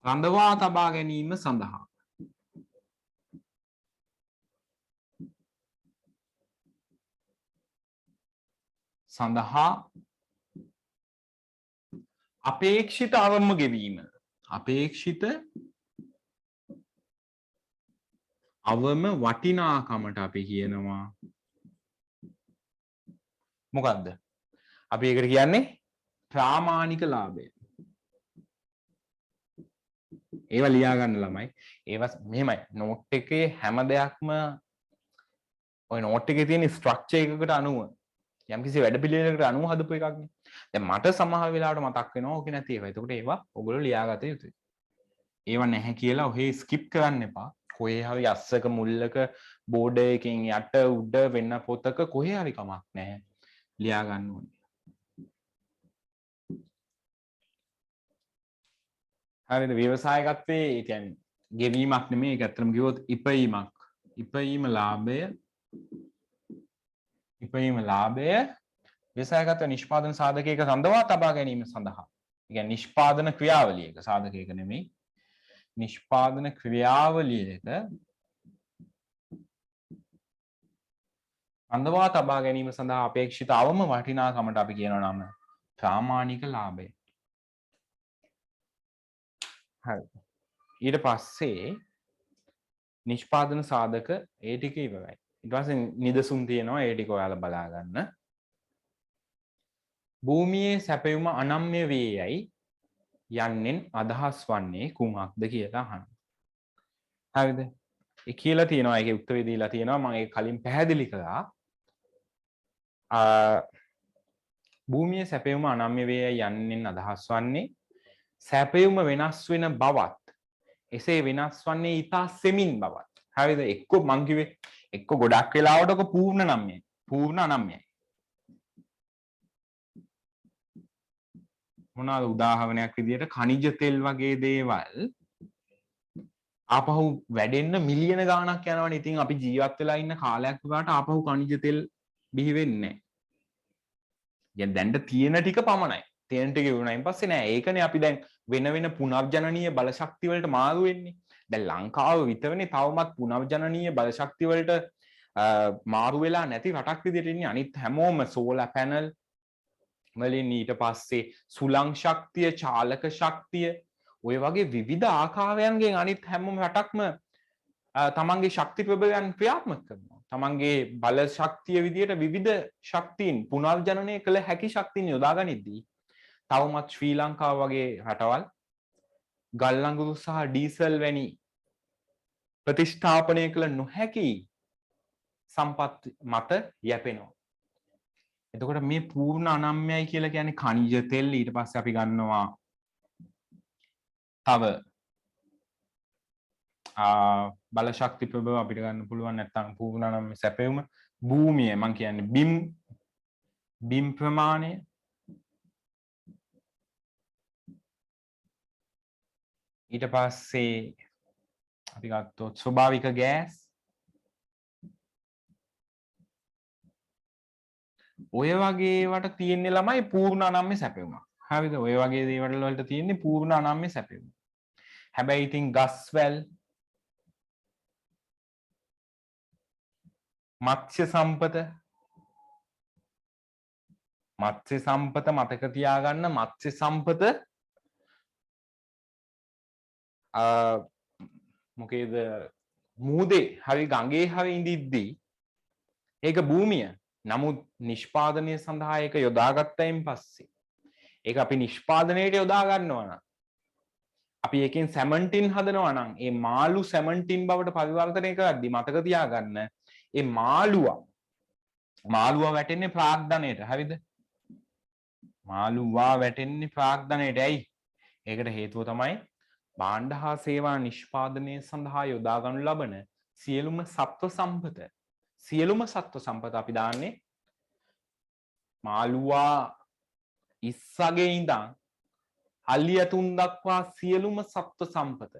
රඳවා තබා ගැනීම සඳහා අපේක්ෂිත අවම ගෙවීම. අපේක්ෂිත අවම වටිනාකමට අපි කියනවා මොකද්ද? අපි ඒකට කියන්නේ ප්‍රාමාණික ලාභය. ඒවා ලියා ගන්න ළමයි. ඒවා මෙහෙමයි. නෝට් එකේ හැම දෙයක්ම ඔය නෝට් එකේ තියෙන ස්ට්‍රක්චර් එකකට අනුව යම්කිසි වැඩපිළිවෙලකට අනුව හදපු එකක් නේ. දැන් මට සමහර වෙලාවට මතක් වෙනවා ඕකේ නැති ඒවා. එතකොට ඒවා ඔයගොල්ලෝ ලියාගත යුතුයි. ඒවා නැහැ කියලා ඔහේ ස්කිප් කරන්න එපා. කොහේ හරි අස්සක මුල්ලක බෝඩ් එකකින් යට උඩ වෙන පොතක කොහේ හරි කමක් නැහැ. ලියා ගන්න ඕනේ. හරිද? ව්‍යවසායකත්වයේ ඒ කියන්නේ ගෙවීමක් නෙමෙයි. ඒක ඇත්තටම කිව්වොත් ඉපයීමක්. ඉපයීම ලාභය. ඉපයීම ලාභය ව්‍යවසායකත්ව නිෂ්පාදන සාධකයක සඳහා තබා ගැනීම සඳහා. ඒ කියන්නේ නිෂ්පාදන ක්‍රියාවලියක සාධකයක නෙමෙයි. නිෂ්පාදන ක්‍රියාවලියක අඳවා තබා ගැනීම සඳහා අපේක්ෂිත අවම වටිනාකමට අපි කියනවා නම ප්‍රාමාණික ලාභය. හරි. ඊට පස්සේ නිෂ්පාදන සාධක ඒ ටික ඉවරයි. ඊට පස්සේ නිදසුන් තියෙනවා ඒ ටික ඔයාලා බලා ගන්න. භූමියේ සැපයුම අනම්‍ය වේ යයි යන්නෙන් අදහස් වන්නේ කුමක්ද කියලා අහන්න. හරිද? ඒ කියලා තියෙනවා ඒකේ උත්තරේ දීලා තියෙනවා මම ඒක කලින් පැහැදිලි කළා. භූමියේ සැපයුම අනම්‍ය වේ යයි යන්නෙන් අදහස් වන්නේ සැපයුම වෙනස් වෙන බවත් එසේ වෙනස් වන්නේ ඊතා සෙමින් බවත්. හරිද? එක්ක මං කිව්වේ එක්ක ගොඩක් වෙලාවට ඔක පූර්ණ නම්යයි. පූර්ණ අනම්යයි. මොනවාද උදාහරණයක් විදිහට ඛනිජ තෙල් වගේ දේවල් ආපහු වැඩෙන්න මිලියන ගාණක් යනවනේ. ඉතින් අපි ජීවත් වෙලා ඉන්න කාලයක් පුරාට ආපහු ඛනිජ තෙල් බිහි වෙන්නේ නැහැ. දැන් තියෙන ටික පමණයි. තියෙන ටික වුණායින් පස්සේ නෑ. ඒකනේ අපි දැන් වෙන වෙන පුනර්ජනනීය බලශක්ති වලට මාරු වෙන්නේ. දැන් ලංකාව විතරනේ තවමත් පුනර්ජනනීය බලශක්ති වලට මාරු වෙලා නැති රටක් විදිහට ඉන්නේ. අනිත් හැමෝම සෝලාර් පැනල් වලින් ඊට පස්සේ සුළං ශක්තිය, චාලක ශක්තිය ඔය වගේ විවිධ ආකාරයන්ගෙන් අනිත් හැම රටක්ම තමන්ගේ ශක්ති ප්‍රබලයන් ක්‍රියාත්මක කරනවා. තමන්ගේ බල ශක්තිය විදිහට විවිධ ශක්තියින් පුනර්ජනනය කළ හැකි ශක්තියින් යොදා ගනිද්දී තවමත් ශ්‍රී ලංකාව වගේ රටවල් ගල් අඟුරු සහ ඩීසල් වැනි ප්‍රතිස්ථාපනය කළ නොහැකි සම්පත් මත යැපෙනවා. එතකොට මේ පූර්ණ අනම්‍යයි කියලා කියන්නේ ඛනිජ තෙල් ඊට පස්සේ අපි ගන්නවා තව බල ශක්ති ප්‍රබව අපිට ගන්න පුළුවන් නැත්නම් පූර්ණ අනම්‍ය සැපයුම භූමිය මං කියන්නේ බිම් ප්‍රමාණය ඊට පස්සේ අපි ගත්තොත් ස්වභාවික ගෑස් ඔය වගේ වට තියෙන්නේ ළමයි පූර්ණ අනම්‍ය සැපයුම. හරිද? ඔය වගේ දේවල් වලට තියෙන්නේ පූර්ණ අනම්‍ය සැපයුම. හැබැයි ඉතින් ගස්වැල් මත්ස්‍ය සම්පත මතක තියාගන්න මත්ස්‍ය සම්පත මොකේද මූදේ හරි ගඟේ හරි ඉඳිද්දී ඒක භූමිය. නමුත් නිෂ්පාදනය සඳහා ඒක යොදාගත්තයින් පස්සේ ඒක අපි නිෂ්පාදනයට යොදා ගන්නවා නම් අපි එකෙන් සැමන්ටින් හදනවා නම් ඒ මාළු සැමන්ටින් බවට පරිවර්තනය කරද්දී මතක තියාගන්න ඒ මාළුවා වැටෙන්නේ ප්‍රාග්ධනයට. හරිද? මාළුවා වැටෙන්නේ ප්‍රාග්ධනයට. ඇයි? ඒකට හේතුව තමයි භාණ්ඩ හා සේවා නිෂ්පාදනය සඳහා යොදා ගනු ලබන සියලුම සත්ව සම්පත අපි දාන්නේ මාළුවා ඉස්සගේ ඉඳන් අලි ඇතුන් දක්වා සියලුම සත්ව සම්පත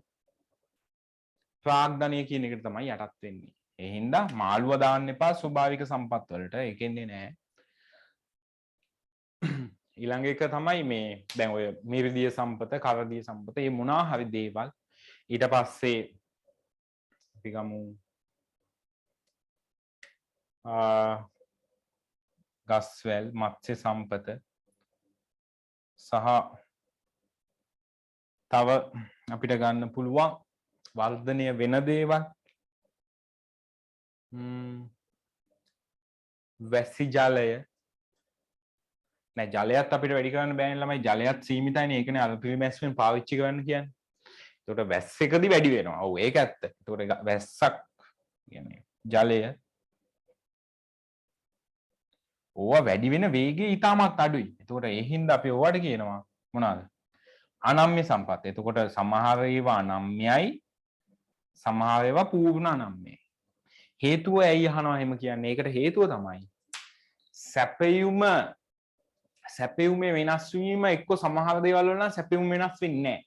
ප්‍රාග්ධනය කියන එකට තමයි යටත් වෙන්නේ. ඒ හින්දා මාළුවා දාන්න එපා ස්වභාවික සම්පත් වලට. ඒකෙන්නේ නැහැ. ඊළඟ එක තමයි මේ දැන් ඔය මිරිදිය සම්පත, කරදිය සම්පත, මේ මොනවා හරි දේවල් ඊට පස්සේ අපි ගමු ගස්වැල්, මත්ස්‍ය සම්පත සහ තව අපිට ගන්න පුළුවන් වර්ධනය වෙන දේවල් වැසි ජලය නෑ ජලයත් අපිට වැඩි කරන්න බෑනේ ළමයි. ජලයත් සීමිතයිනේ. ඒකනේ අර පිරිමැස්මෙන් පාවිච්චි කරන්න කියන්නේ. ඒකට වැස්ස එකදී වැඩි වෙනවා. ඔව් ඒක ඇත්ත. ඒකට වැස්සක් කියන්නේ ජලය ඕවා වැඩි වෙන වේගය ඉතාමත් අඩුයි. ඒකට ඒ හින්දා අපි ඕවට කියනවා මොනවාද? අනම්‍ය සම්පත්. එතකොට සමහර ඒවා අනම්‍යයි, සමහර ඒවා පූර්ණ අනම්‍යයි. හේතුව ඇයි අහනවා එහෙම කියන්නේ? ඒකට හේතුව තමයි සැපයුමේ වෙනස් වීම එක්ක සමහර දේවල් වල නම් සැපයුම වෙනස් වෙන්නේ නැහැ.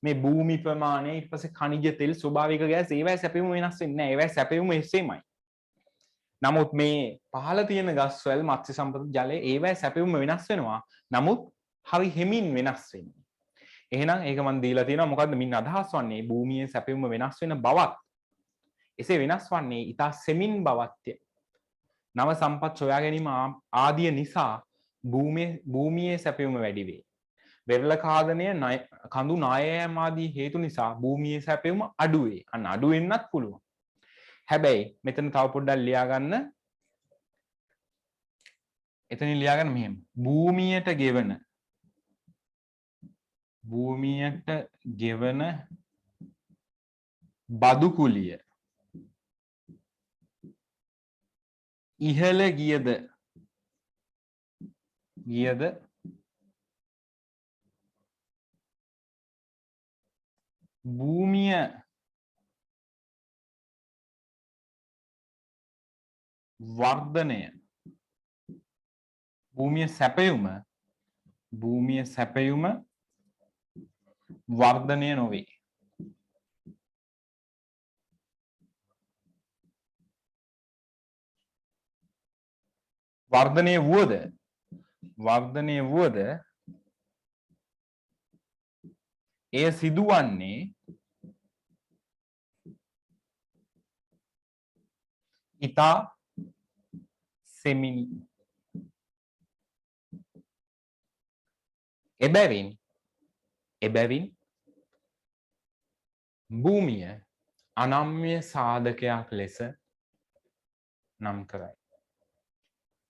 මේ භූමි ප්‍රමාණය ඊට පස්සේ ඛනිජ තෙල් ස්වභාවික ගෑස් ඒවයි සැපයුම වෙනස් වෙන්නේ නැහැ. ඒවයි සැපයුම එසේමයි. නමුත් මේ පහළ තියෙන ගස්වැල් මත්ස්‍ය සම්පත ජලය ඒවයි සැපයුම වෙනස් වෙනවා. නමුත් හරි හිමින් වෙනස් වෙන්නේ. එහෙනම් ඒක මම දීලා තියෙනවා මොකද්ද මින් අදහස් වන්නේ භූමියේ සැපයුම වෙනස් වෙන බවත් එසේ වෙනස් වන්නේ ඊට සෙමින් බවත්ය. නව සම්පත් සොයා ගැනීම ආදිය නිසා භූමියේ සැපයුම වැඩි වේ. වෙරළ ඛාදනය කඳු නායෑම ආදී හේතු නිසා භූමියේ සැපයුම අඩු වේ. අන්න අඩු වෙන්නත් පුළුවන්. හැබැයි මෙතන තව පොඩ්ඩක් ලියා ගන්න එතනින් ලියාගන්න මෙහෙම. භූමියට ගෙවන බදු කුලිය ඉහළ ගියද භූමිය වර්ධනය භූමිය සැපයුම වර්ධනය නොවේ. වර්ධනය වුවද එය සිදුවන්නේ ඉතා සෙමිනි. එබැවින් භූමිය අනම්‍ය සාධකයක් ලෙස නම් කරයි.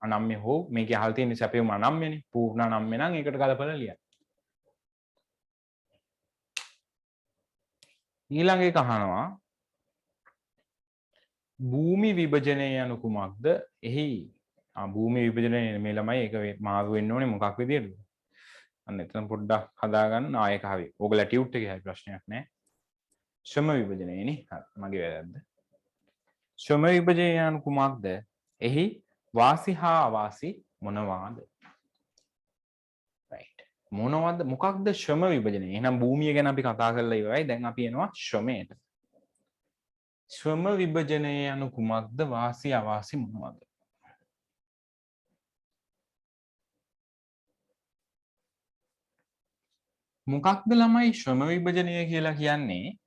අනම්‍ය හෝ මේකේ අහලා තියෙන සැපයුම අනම්‍යනේ. පූර්ණ අනම්‍ය නම් ඒකට ගලපලා ලියන්න. ඊළඟ එක අහනවා භූමි විභජනය යනු කුමක්ද? එහි භූමි විභජනය මේ ළමයි ඒක මාරු වෙන්න ඕනේ මොකක් විදියටද? අන්න එතන පොඩ්ඩක් හදාගන්න ආයෙක හරි. ඕගොල්ලෝ ටියුට් එකේ හරි ප්‍රශ්නයක් නැහැ. ශ්‍රම විභජනයනේ. හරි. මගේ වැරද්ද. ශ්‍රම විභජනය යනු කුමක්ද? එහි වාසි හා අවාසි මොනවාද? right. මොකක්ද ශ්‍රම විභජනය? එහෙනම් භූමිය ගැන අපි කතා කරලා ඉවරයි. දැන් අපි එනවා ශ්‍රමයට. ශ්‍රම විභජනය යනු කුමක්ද? වාසි අවාසි මොනවාද? මොකක්ද ළමයි ශ්‍රම විභජනය කියලා කියන්නේ?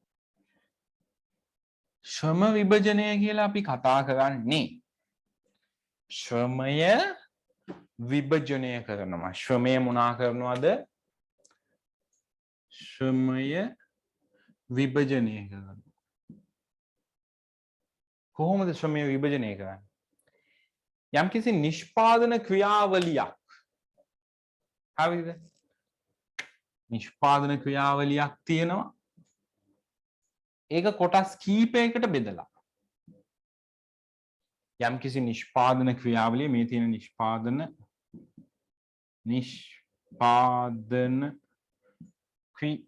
ශ්‍රම විභජනය කියලා අපි කතා කරන්නේ ශ්‍රමය විභජනය කරනවා. ශ්‍රමය මොනා කරනවද? ශ්‍රමය විභජනය කරනවා. කොහොමද ශ්‍රමය විභජනය කරන්නේ? යම්කිසි නිෂ්පාදන ක්‍රියාවලියක් හරිද? නිෂ්පාදන ක්‍රියාවලියක් තියෙනවා. ඒක කොටස් කීපයකට බෙදලා යම්කිසි නිෂ්පාදන ක්‍රියාවලිය මේ තියෙන නිෂ්පාදන ක්‍රියාවලිය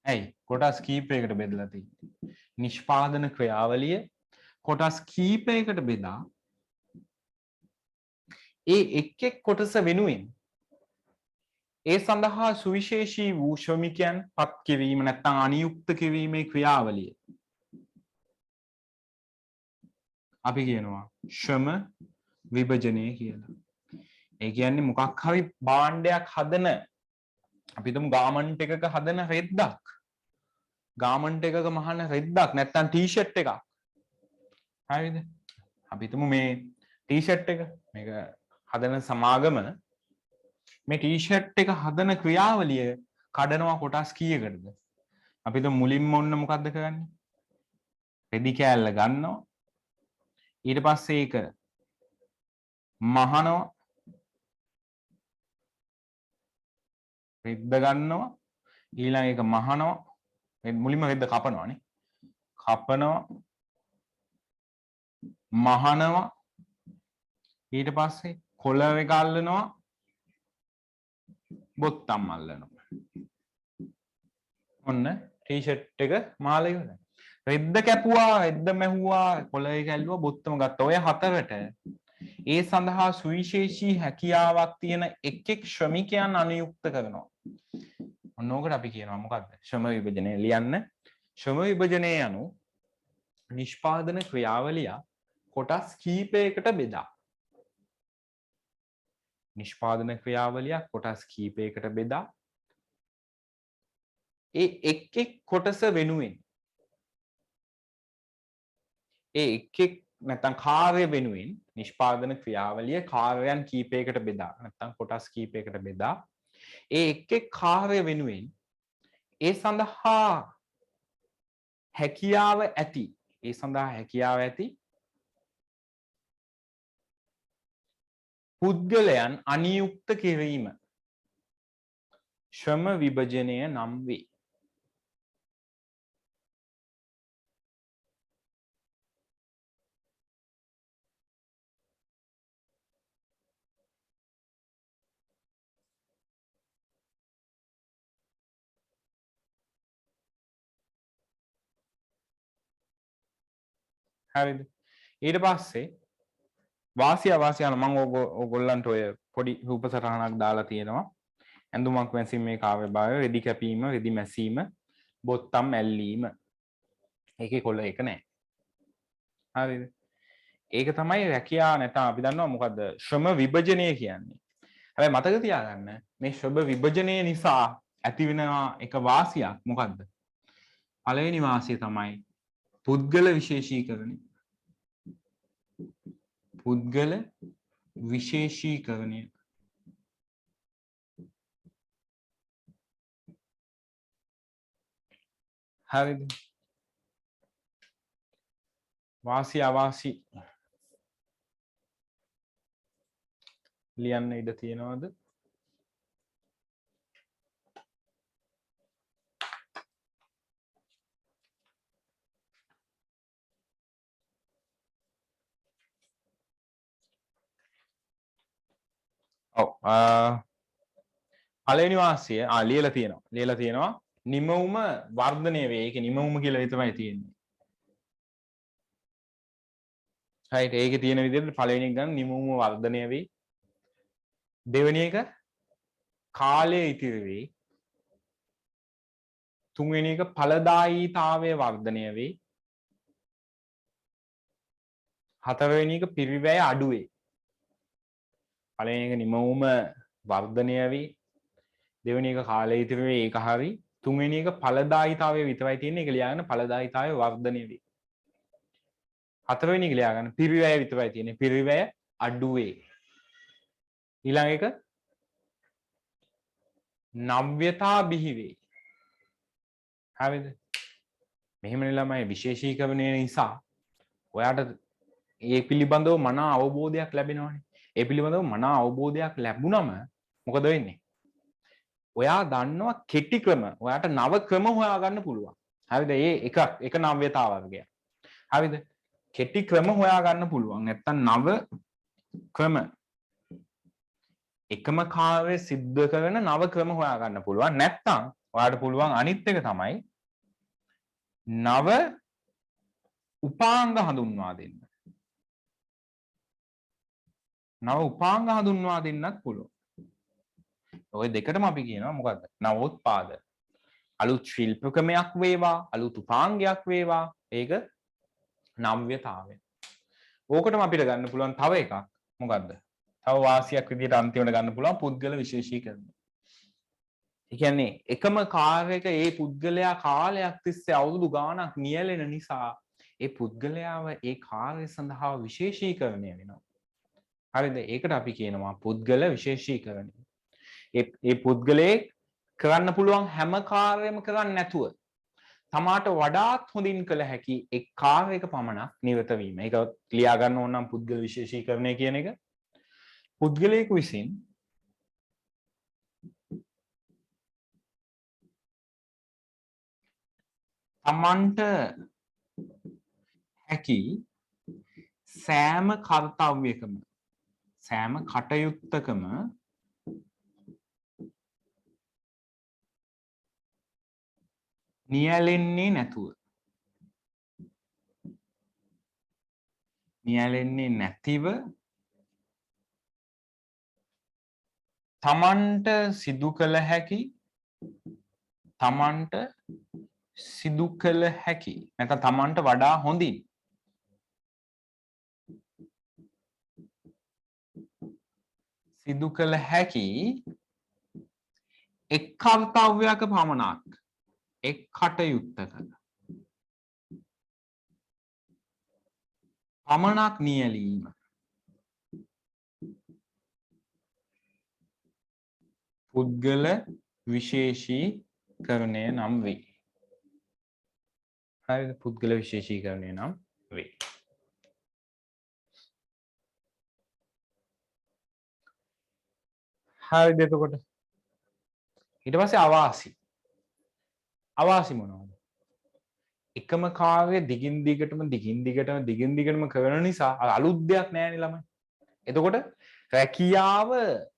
ඇයි කොටස් කීපයකට බෙදලා තියෙන්නේ? නිෂ්පාදන ක්‍රියාවලිය කොටස් කීපයකට බෙදා ඒ එක් කොටස වෙනුවෙන් ඒ සඳහා සුවිශේෂී වූ ශ්‍රමිකයන් පත් කිරීම නැත්නම් අනියුක්ත කිරීමේ ක්‍රියාවලිය අපි කියනවා ශ්‍රම විභජනය කියලා. ඒ කියන්නේ මොකක් හරි භාණ්ඩයක් හදන අපි හිතමු ගාමන්ට් එකක හදන රෙද්දක්. ගාමන්ට් එකක මහන රෙද්දක් නැත්නම් ටී-ෂර්ට් එකක්. හරිද? අපි හිතමු මේ ටී-ෂර්ට් එක මේක හදන සමාගම මේ ටී-ෂර්ට් එක හදන ක්‍රියාවලිය කඩනවා කොටස් කීයකටද? අපි හිතමු මුලින්ම ඔන්න මොකද්ද කරන්නේ? රෙදි කෑල්ල ගන්නවා. ඊට පස්සේ ඒක මහනවා. රෙද්ද ගන්නවා. ඊළඟ එක මහනවා. මුලින්ම රෙද්ද කපනවානේ. කපනවා. මහනවා. ඊට පස්සේ කොළර එක අල්ලනවා. බොත්තම් අල්ලනවා. ඔන්න ටී-ෂර්ට් එක මාලා ඉවරයි. රෙද්ද කැපුවා, රෙද්ද මැහුවා, කොළර එක ඇල්ලුවා, බොත්තම ගත්තා. ඔය හතරට ඒ සඳහා සුවිශේෂී හැකියාවක් තියෙන එක් ශ්‍රමිකයන් අනුයුක්ත කරනවා. ඔන්න ඕකට අපි කියනවා මොකද්ද? ශ්‍රම විභජනය. ලියන්න. ශ්‍රම විභජනය යනු නිෂ්පාදන ක්‍රියාවලිය කොටස් කීපයකට බෙදා නිෂ්පාදන ක්‍රියාවලියක් කොටස් කීපයකට බෙදා ඒ එක් කොටස වෙනුවෙන් ඒ එක් නැත්නම් කාර්ය වෙනුවෙන් නිෂ්පාදන ක්‍රියාවලිය කාර්යයන් කීපයකට බෙදා නැත්නම් කොටස් කීපයකට බෙදා ඒ එක් කාර්ය වෙනුවෙන් ඒ සඳහා හැකියාව ඇති පුද්ගලයන් අනියුක්ත කිරීම ශ්‍රම විභජනය නම් වේ. හරිද? ඊට පස්සේ වාසිය අවාසිය යන මම ඕගොල්ලන්ට ඔය පොඩි රූපසටහනක් දාලා තියෙනවා. ඇඳුමක් මැසීමේ කාර්ය භාවය, රෙදි කැපීම, රෙදි මැසීම, බොත්තම් ඇල්ලීම. ඒකේ කොළ එක නෑ. හරිද? ඒක තමයි රැකියා නැත්නම් අපි දන්නවා මොකද්ද ශ්‍රම විභජනය කියන්නේ. හැබැයි මතක තියාගන්න මේ ශ්‍රම විභජනය නිසා ඇතිවෙන එක වාසියක් මොකද්ද? පළවෙනි වාසිය තමයි පුද්ගල විශේෂීකරණය. පුද්ගල විශේෂීකරණය. හරිද? වාසි අවාසි ලියන්න ඉඩ තියෙනවද? ඔව් පළවෙනි වාසිය ලියලා තියෙනවා. නිමවුම වර්ධනය වේ. ඒක නිමවුම කියලා විතරයි තියෙන්නේ. right ඒකේ තියෙන විදිහට පළවෙනි එක ගන්න නිමවුම වර්ධනය වේ. දෙවෙනි එක කාලය ඉතිරි වේ. තුන්වෙනි එක ඵලදායීතාවය වර්ධනය වේ. හතරවෙනි එක පිරිවැය අඩු වේ. පළවෙනි එක නිමවුම වර්ධනය වේ. දෙවෙනි එක කාලය ඉතිරි වේ. ඒක හරි. තුන්වෙනි එක ඵලදායීතාවය විතරයි තියෙන්නේ. ඒක ලියාගන්න ඵලදායීතාවය වර්ධනය වේ. හතරවෙනි එක ලියාගන්න පිරිවැය විතරයි තියෙන්නේ. පිරිවැය අඩු වේ. ඊළඟ එක නව්‍යතා බිහි වේ. හරිද? මෙහෙමනේ ළමයි විශේෂීකරණය නිසා ඔයාට ඒ පිළිබඳව මනා අවබෝධයක් ලැබෙනවානේ. ඒ පිළිබඳව මනා අවබෝධයක් ලැබුණම මොකද වෙන්නේ? ඔයා දන්නවා කෙටි ක්‍රම. ඔයාට නව ක්‍රම හොයාගන්න පුළුවන්. හරිද? ඒ එක නව්‍යතා වර්ගයක්. හරිද? කෙටි ක්‍රම හොයාගන්න පුළුවන්. නැත්තම් නව ක්‍රම එකම කාර්යය සිද්ධ කරන නව ක්‍රම හොයාගන්න පුළුවන්. නැත්තම් ඔයාට පුළුවන් අනිත් එක තමයි නව උපාංග හඳුන්වා දෙන්න. නව උපාංග හඳුන්වා දෙන්නත් පුළුවන්. ඔය දෙකටම අපි කියනවා මොකද්ද? නවෝත්පාද. අලුත් ශිල්ප ක්‍රමයක් වේවා, අලුත් උපාංගයක් වේවා. ඒක නව්‍යතාවය. ඕකටම අපිට ගන්න පුළුවන් තව එකක්. මොකද්ද? තව වාසියක් විදිහට අන්තිමට ගන්න පුළුවන් පුද්ගල විශේෂීකරණය. ඒ කියන්නේ එකම කාර්යයක ඒ පුද්ගලයා කාලයක් තිස්සේ අවුරුදු ගාණක් නියැලෙන නිසා ඒ පුද්ගලයාව ඒ කාර්ය සඳහා විශේෂීකරණය වෙනවා. හරිද? ඒකට අපි කියනවා පුද්ගල විශේෂීකරණය. ඒ පුද්ගලයෙක් කරන්න පුළුවන් හැම කාර්යයක්ම කරන්නේ නැතුව තමාට වඩාත් හොඳින් කළ හැකි එක් කාර්යයක පමණක් නිරත වීම. ඒක ලියා ගන්න ඕන නම් පුද්ගල විශේෂීකරණය කියන එක. පුද්ගලයෙකු විසින් තමන්ට හැකි සෑම කර්තව්‍යකම සෑම කටයුත්තකම නියැලෙන්නේ නැතිව තමන්ට සිදු කළ හැකි නැත්නම් තමන්ට වඩා හොඳින් සිදු කළ හැකි එක් කර්තව්‍යයක පමණක් එක් කටයුත්තක පමණක් නියැලීම පුද්ගල විශේෂීකරණය නම් වේ. හරිද? පුද්ගල විශේෂීකරණය නම් වේ. හරිද එතකොට ඊට පස්සේ අවාසි මොනවද එකම කාර්යය දිගින් දිගටම කරන නිසා අලුත් දෙයක් නැහැ නේ ළමයි එතකොට රැකියාව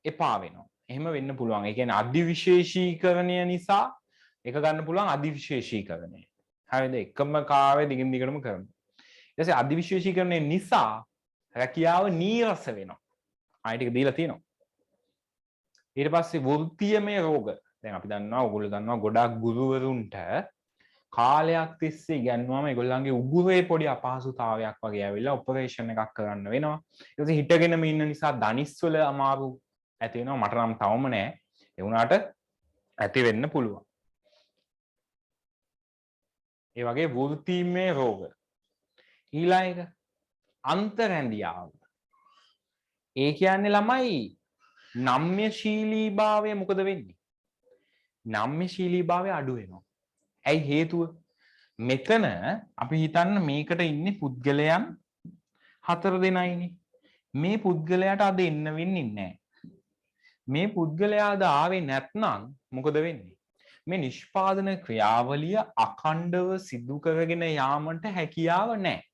එපා වෙනවා එහෙම වෙන්න පුළුවන් ඒ කියන්නේ අධිවිශේෂීකරණය නිසා එක ගන්න පුළුවන් අධිවිශේෂීකරණය හරිද එකම කාර්යය දිගින් දිගටම කරනවා ඊට පස්සේ අධිවිශේෂීකරණය නිසා රැකියාව නීරස වෙනවා ආයෙ ටික දීලා තියෙනවා ඊට පස්සේ වෘත්තීයමය රෝග දැන් අපි දන්නවා ඔයගොල්ලෝ දන්නවා ගොඩාක් ගුරුවරුන්ට කාලයක් තිස්සේ ඉගෙනුවාම ඒගොල්ලන්ගේ උගුරේ පොඩි අපහසුතාවයක් වගේ ඇවිල්ලා ඔපරේෂන් එකක් කරන්න වෙනවා ඊට පස්සේ හිටගෙනම ඉන්න නිසා දනිස් වල අමාරු ඇති වෙනවා මට නම් තවම නෑ ඒ වුණාට ඇති වෙන්න පුළුවන් ඒ වගේ වෘත්තීයමය රෝග ඊළඟ එක අන්තරැඳියාව ඒ කියන්නේ ළමයි නම්‍යශීලීභාවය මොකද වෙන්නේ නම්‍යශීලීභාවය අඩු වෙනවා ඇයි හේතුව මෙතන අපි හිතන්න මේකට ඉන්නේ පුද්ගලයන් 4 දෙනයිනේ මේ පුද්ගලයාට අද එන්න වෙන්නේ නැහැ මේ පුද්ගලයා අද ආවේ නැත්නම් මොකද වෙන්නේ මේ නිෂ්පාදන ක්‍රියාවලිය අඛණ්ඩව සිදු කරගෙන යාමට හැකියාව නැහැ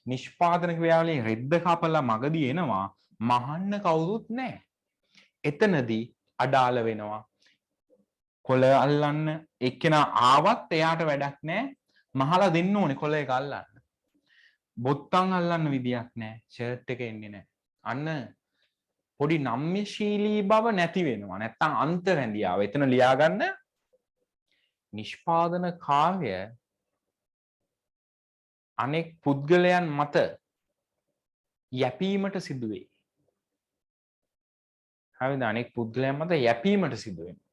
නිෂ්පාදන ක්‍රියාවලිය රෙද්ද කපලා මගදී එනවා මහන්න කවුරුත් නැහැ එතනදී අඩාල වෙනවා කොළ අල්ලන්න එක්කෙනා ආවත් එයාට වැඩක් නැහැ මහලා දෙන්න ඕනේ කොළ එක අල්ලන්න බොත්තම් අල්ලන්න විදියක් නැහැ ෂර්ට් එක එන්නේ නැහැ අන්න පොඩි නම්‍යශීලී බව නැති වෙනවා නැත්තම් අන්තරැඳියාව එතන ලියා ගන්න නිෂ්පාදන කාර්ය අනෙක් පුද්ගලයන් මත යැපීමට සිදුවේ හරිද අනෙක් පුද්ගලයන් මත යැපීමට සිදු වෙනවා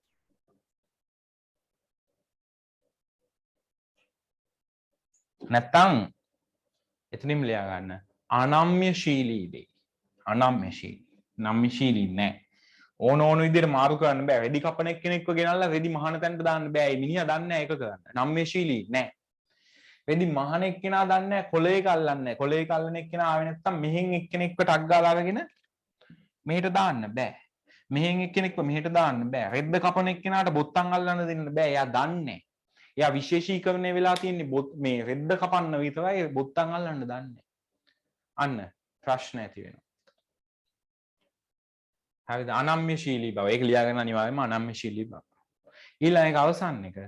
නැත්තම් එතනින් ලියා ගන්න අනම්‍යශීලී දේ නම්‍යශීලී නෑ ඕන විදිහට මාරු කරන්න බෑ රෙදි කපන එක්කෙනෙක්ව ගෙනල්ලා රෙදි මහන තැනට දාන්න බෑ ඒ මිනිහා දන්නේ නැහැ ඒක කරන්න නම්‍යශීලී නෑ රෙදි මහන එක්කෙනා දන්නේ නැහැ කොළේක අල්ලන්නේ නැහැ කොළේක අල්ලන එක්කෙනා ආවේ නැත්තම් මෙහෙන් එක්කෙනෙක්ව ටක් ගාලා අරගෙන මෙහෙට දාන්න බෑ මෙහෙන් එක්කෙනෙක්ව මෙහෙට දාන්න බෑ රෙද්ද කපන එක්කෙනාට බොත්තම් අල්ලන්න දෙන්න බෑ එයා දන්නේ එයා විශේෂීකරණය වෙලා තියෙන්නේ මේ රෙද්ද කපන්න විතරයි බොත්තම් අල්ලන්න දන්නේ අන්න ප්‍රශ්න ඇති වෙනවා හරිද අනම්‍යශීලී බව ඒක ලියාගන්න අනිවාර්යයෙන්ම අනම්‍යශීලී බව ඊළඟ එක අවසන් එක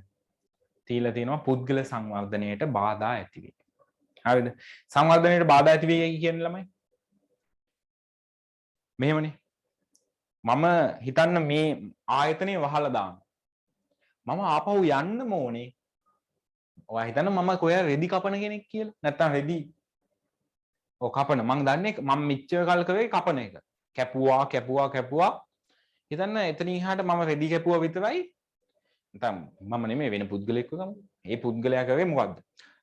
තියලා තියෙනවා පුද්ගල සංවර්ධනයට බාධා ඇති වේ හරිද සංවර්ධනයට බාධා ඇති වෙයි කියන්නේ ළමයි මෙහෙමනේ මම හිතන්න මේ ආයතනය වහලා දානවා මම ආපහු යන්න ඕනේ ඔයා හිතන්න මම කොහේ රෙදි කපන කෙනෙක් කියලා නැත්තම් රෙදි ඔව් කපන මං දන්නේ මම මෙච්චර කල් කරේ කපන එක කැපුවා හිතන්න එතනින් එහාට මම රෙදි කැපුවා විතරයි නැත්නම් මම නෙමෙයි වෙන පුද්ගලෙක්ව ගමු ඒ පුද්ගලයා කරේ මොකද්ද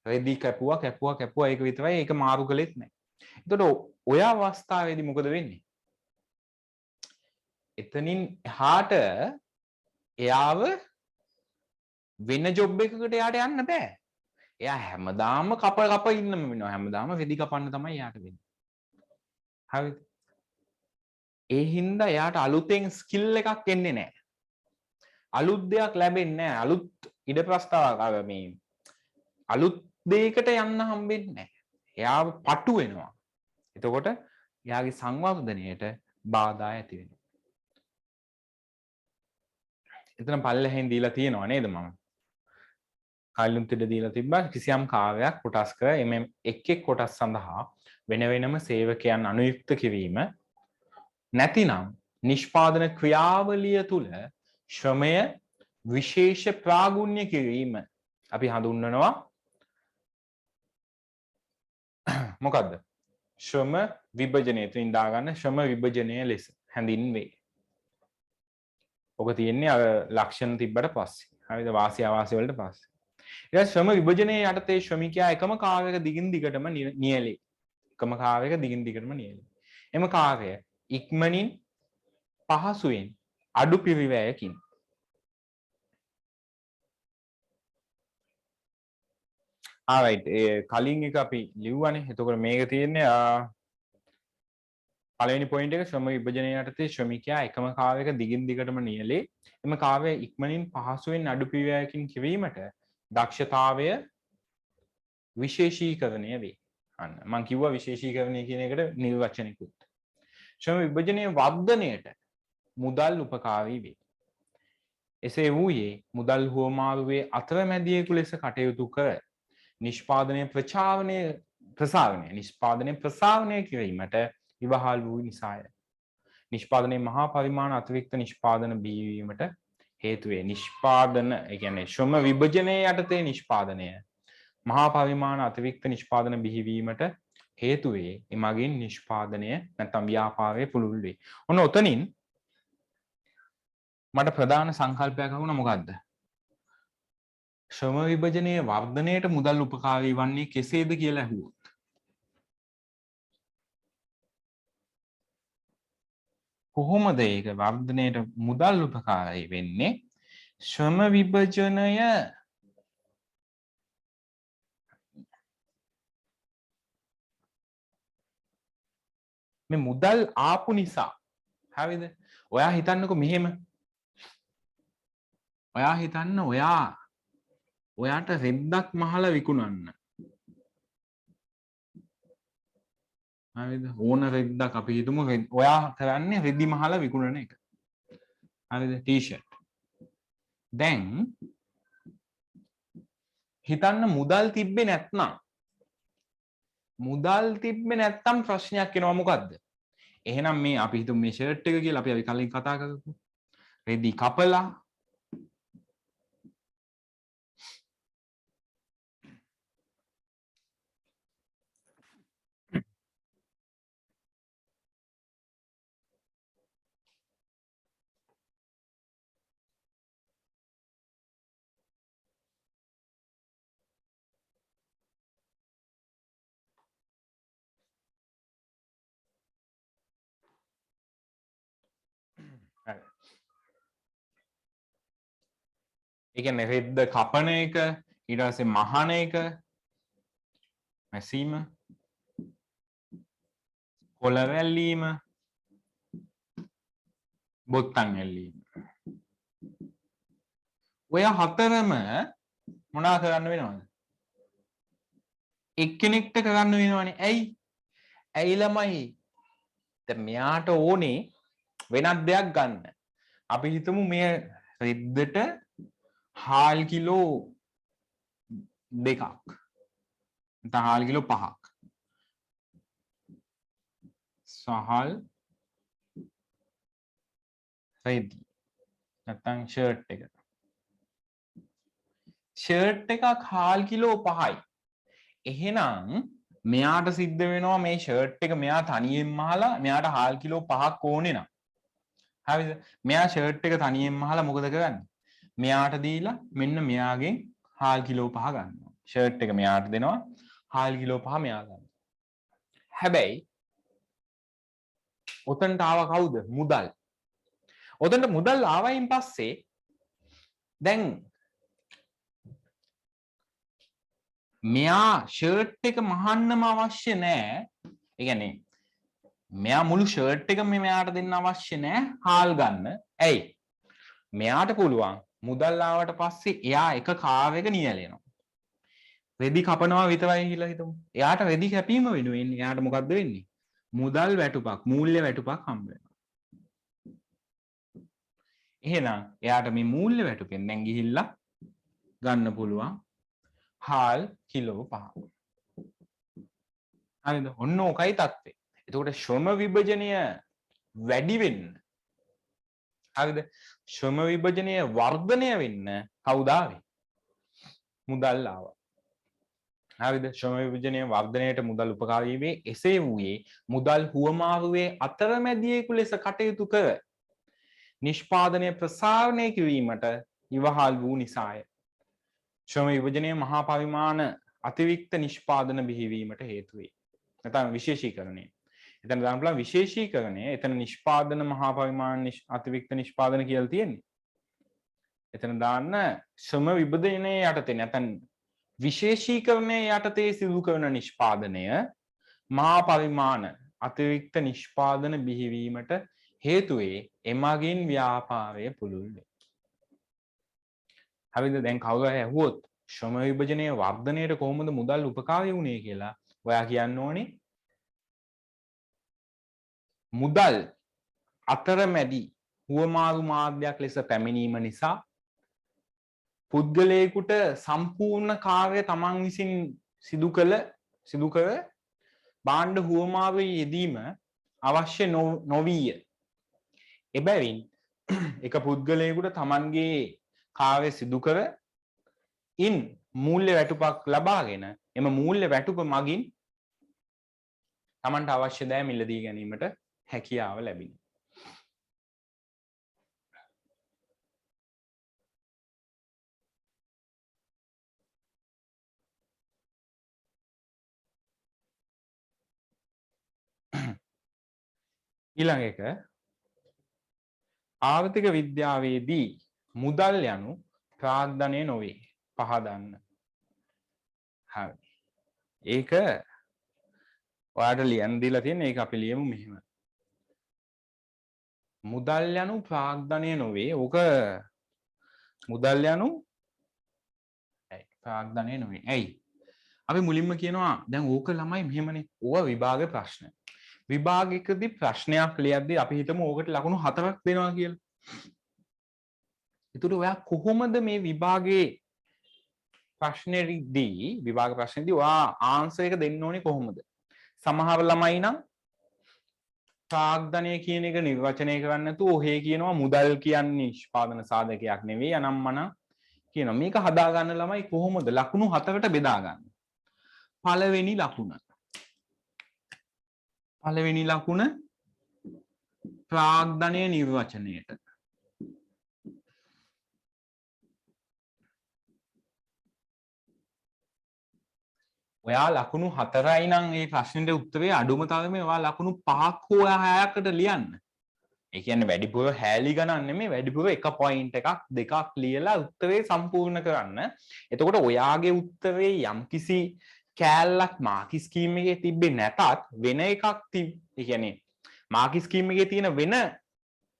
රෙදි කැපුවා ඒක විතරයි ඒක මාරු කළෙත් නැහැ එතකොට ඔය අවස්ථාවේදී මොකද වෙන්නේ එතනින් එහාට එයාව වෙන ජොබ් එකකට එයාට යන්න බෑ. එයා හැමදාම කප ඉන්නම වෙනවා. හැමදාම රෙදි කපන්න තමයි එයාට වෙන්නේ. හරිද? ඒ හින්දා එයාට අලුතෙන් ස්කිල් එකක් එන්නේ නැහැ. අලුත් දෙයක් ලැබෙන්නේ නැහැ. අලුත් ඉඩ ප්‍රස්තාවක් මේ අලුත් දෙයකට යන්න හම්බෙන්නේ නැහැ. එයා පටු වෙනවා. එතකොට එයාගේ සංවර්ධනයට බාධා ඇති වෙනවා. එතන පල්ලෙහෙන් දීලා තියෙනවා නේද මම? කලින් තිඩ දීලා තිබ්බා කිසියම් කාර්යයක් කොටස් කර එමෙ එක් කොටස් සඳහා වෙන වෙනම සේවකයන් අනුයුක්ත කිරීම නැතිනම් නිෂ්පාදන ක්‍රියාවලිය තුල ශ්‍රමය විශේෂ ප්‍රාගුණ්‍ය කිරීම අපි හඳුන්වනවා මොකද්ද? ශ්‍රම විභජනය. එතනින් දාගන්න ශ්‍රම විභජනය ලෙස හැඳින්වේ. ඔක තියෙන්නේ අර ලක්ෂණ තිබ්බට පස්සේ. හරිද? වාසි අවාසි වලට පස්සේ. ඊට ශ්‍රම විභජනයේ යටතේ ශ්‍රමිකයා එකම කාර්යයක දිගින් දිගටම නියැලේ. එකම කාර්යයක දිගින් දිගටම නියැලේ. එම කාර්යය ඉක්මනින් පහසුවෙන් අඩු පිරිවැයකින් ආරයිට් ඒ කලින් එක අපි ලිව්වනේ. එතකොට මේක තියෙන්නේ පළවෙනි පොයින්ට් එක ශ්‍රම විභජනය යටතේ ශ්‍රමිකයා එකම කාර්යයක දිගින් දිගටම නියැලේ. එම කාර්යය ඉක්මනින් පහසුවෙන් අඩු පියවැයකින් කිරීමට දක්ෂතාවය විශේෂීකරණය වේ. අන්න මම කිව්වා විශේෂීකරණය කියන එකට නිර්වචනිකුත්. ශ්‍රම විභජනයේ වර්ධනයට මුදල් උපකාරී වේ. එසේ වූයේ මුදල් හුවමාරුවේ අතරමැදියෙකු ලෙස කටයුතු කර නිෂ්පාදනය ප්‍රසාරණය කිරීමට ඉවහල් වූ නිසාය. නිෂ්පාදනයේ මහා පරිමාණ අතිරික්ත නිෂ්පාදන බිහිවීමට හේතු වේ. නිෂ්පාදන ඒ කියන්නේ ශ්‍රම විභජනයේ යටතේ නිෂ්පාදනය මහා පරිමාණ අතිරික්ත නිෂ්පාදන බිහිවීමට හේතු වේ. එමගින් නිෂ්පාදනය නැත්නම් ව්‍යාපාරය පුළුල් වේ. ඔන්න ඔතනින් මට ප්‍රධාන සංකල්පයක් වුණා මොකද්ද? ශ්‍රම විභජනයේ වර්ධනයට මුදල් උපකාරී වන්නේ කෙසේද කියලා අහුවොත්. කොහොමද ඒක වර්ධනයට මුදල් උපකාරී වෙන්නේ? ශ්‍රම විභජනය මේ මුදල් ආපු නිසා. හරිද? ඔයා හිතන්නකෝ මෙහෙම. ඔයා හිතන්න ඔයාට රෙද්දක් මහලා විකුණන්න. හරිද? ඕන රෙද්දක් අපි හිතමු ඔයා කරන්නේ රෙදි මහලා විකුණන එක. හරිද? ටී-ෂර්ට්. දැන් හිතන්න මුදල් තිබ්බේ නැත්නම් ප්‍රශ්නයක් එනවා මොකද්ද? එහෙනම් මේ අපි හිතමු මේ ෂර්ට් එක කියලා අපි කලින් කතා කරපු රෙදි කපලා ඒ කියන්නේ රෙද්ද කපන එක ඊට පස්සේ මහන එක මැසීම කොළ වැල්ලීම බොත්තම් ඇල්ලීම ඔය හතරම මොනා කරන්න වෙනවද? එක්කෙනෙක්ට කරන්න වෙනවනේ. ඇයි ළමයි? දැන් මෙයාට ඕනේ වෙනත් දෙයක් ගන්න. අපි හිතමු මේ රෙද්දට හාල් කිලෝ 2ක් නැත්නම් හාල් කිලෝ 5ක් සහල් රෙදි නැත්නම් ෂර්ට් එකක් හාල් කිලෝ 5යි. එහෙනම් මෙයාට සිද්ධ වෙනවා මේ ෂර්ට් එක මෙයා තනියෙන් මහලා මෙයාට හාල් කිලෝ 5ක් ඕනේ නම්. හරිද? මෙයා ෂර්ට් එක තනියෙන් මහලා මොකද කරන්නේ? මෙයාට දීලා මෙන්න මෙයාගෙන් හාල් කිලෝ 5 ගන්නවා. ෂර්ට් එක මෙයාට දෙනවා හාල් කිලෝ 5 මෙයා ගන්නවා. හැබැයි ඔතනට ආව කවුද? මුදල්. ඔතනට මුදල් ආවයින් පස්සේ දැන් මෙයා ෂර්ට් එක මහන්නම අවශ්‍ය නෑ. ඒ කියන්නේ මෙයා මුළු ෂර්ට් එකම මෙයාට දෙන්න අවශ්‍ය නෑ හාල් ගන්න. ඇයි? මෙයාට පුළුවන් මුදල් ආවට පස්සේ එයා එක කාර්යයක නියැලෙනවා. රෙදි කපනවා විතරයි කියලා හිතමු. එයාට රෙදි කැපීම වෙනුවෙන් එයාට මොකද්ද වෙන්නේ? මුදල් වැටුපක්, මූල්‍ය වැටුපක් හම්බ වෙනවා. එහෙනම් එයාට මේ මූල්‍ය වැටුපෙන් දැන් ගිහිල්ලා ගන්න පුළුවන් හාල් කිලෝ 5. හරිද? ඔන්න ඕකයි තත්ත්වය. එතකොට ශ්‍රම විභජනය වැඩි වෙන්න හරිද? ශ්‍රම විභජනය වර්ධනය වෙන්න කවුද ආවේ? මුදල් ආවා. හරිද? ශ්‍රම විභජනය වර්ධනයට මුදල් උපකාරී වේ. එසේ වූයේ මුදල් හුවමාරුවේ අතරමැදියෙකු ලෙස කටයුතු කර නිෂ්පාදනය ප්‍රසාරණය කිරීමට ඉවහල් වූ නිසාය. ශ්‍රම විභජනය මහා පරිමාණ අතිරික්ත නිෂ්පාදන බිහිවීමට හේතු වේ. නැත්නම් විශේෂීකරණය. එතන දාන්න පුළුවන් විශේෂීකරණය. එතන නිෂ්පාදන මහා පරිමාණ අතිරික්ත නිෂ්පාදන කියලා තියෙන්නේ. එතන දාන්න ශ්‍රම විභජනයේ යටතේ නැත්නම් විශේෂීකරණයේ යටතේ සිදු කරන නිෂ්පාදනය මහා පරිමාණ අතිරික්ත නිෂ්පාදන බිහිවීමට හේතු වේ. එමගින් ව්‍යාපාරය පුළුල් වේ. හරිද? දැන් කවුරු හරි ඇහුවොත් ශ්‍රම විභජනයේ වර්ධනයට කොහොමද මුදල් උපකාරී වුණේ කියලා ඔයා කියන්න ඕනේ මුදල් අතරමැදි හුවමාරු මාධ්‍යයක් ලෙස පැමිණීම නිසා පුද්ගලයෙකුට සම්පූර්ණ කාර්ය තමන් විසින් සිදු කර භාණ්ඩ හුවමාරුවේ යෙදීම අවශ්‍ය නොවිය. එබැවින් එක පුද්ගලයෙකුට තමන්ගේ කාර්ය සිදු කර ඉන් මූල්‍ය වැටුපක් ලබාගෙන එම මූල්‍ය වැටුප මගින් තමන්ට අවශ්‍ය දෑ මිලදී ගැනීමට හැකියාව ලැබිණි. ඊළඟ එක ආර්ථික විද්‍යාවේදී මුදල් යනු ප්‍රාග්ධනය නොවේ. පහදන්න. හරි. ඒක ඔයාලට ලියන්න දීලා තියෙන ඒක අපි ලියමු මෙහෙම. මුදල් යනු ප්‍රාග්ධනය නොවේ. ඕක මුදල් යනු ප්‍රාග්ධනය නොවේ. ඇයි? අපි මුලින්ම කියනවා දැන් ඕක ළමයි මෙහෙමනේ. ඕවා විභාග ප්‍රශ්න. විභාගයකදී ප්‍රශ්නයක් ලියද්දී අපි හිතමු ඕකට ලකුණු 4ක් දෙනවා කියලා. ඒතකොට ඔයා කොහොමද මේ විභාගයේ ප්‍රශ්නෙදී විභාග ප්‍රශ්නේදී ඔයා ආන්සර් එක දෙන්න ඕනේ කොහොමද? සමහර ළමයි නම් ප්‍රාග්ධනය කියන එක නිර්වචනය කරන්නේ නැතුව ඔහේ කියනවා මුදල් කියන්නේ නිෂ්පාදන සාධකයක් නෙවෙයි අනම්මන කියනවා. මේක හදා ගන්න ළමයි කොහොමද ලකුණු 7කට බෙදා ගන්න? පළවෙනි ලකුණ ප්‍රාග්ධනය නිර්වචනයට. ඔයා ලකුණු 4යි නම් මේ ප්‍රශ්නෙට උත්තරේ අඩුම තරමේ ඔයා ලකුණු 5ක් හෝ 6කට ලියන්න. ඒ කියන්නේ වැඩිපුර හැලී ගණන් නෙමෙයි වැඩිපුර එක පොයින්ට් එකක් දෙකක් ලියලා උත්තරේ සම්පූර්ණ කරන්න. එතකොට ඔයාගේ උත්තරේ යම්කිසි කෑල්ලක් මාකි ස්කීම් එකේ තිබ්බේ නැතත් වෙන එකක් ඒ කියන්නේ මාකි ස්කීම් එකේ තියෙන වෙන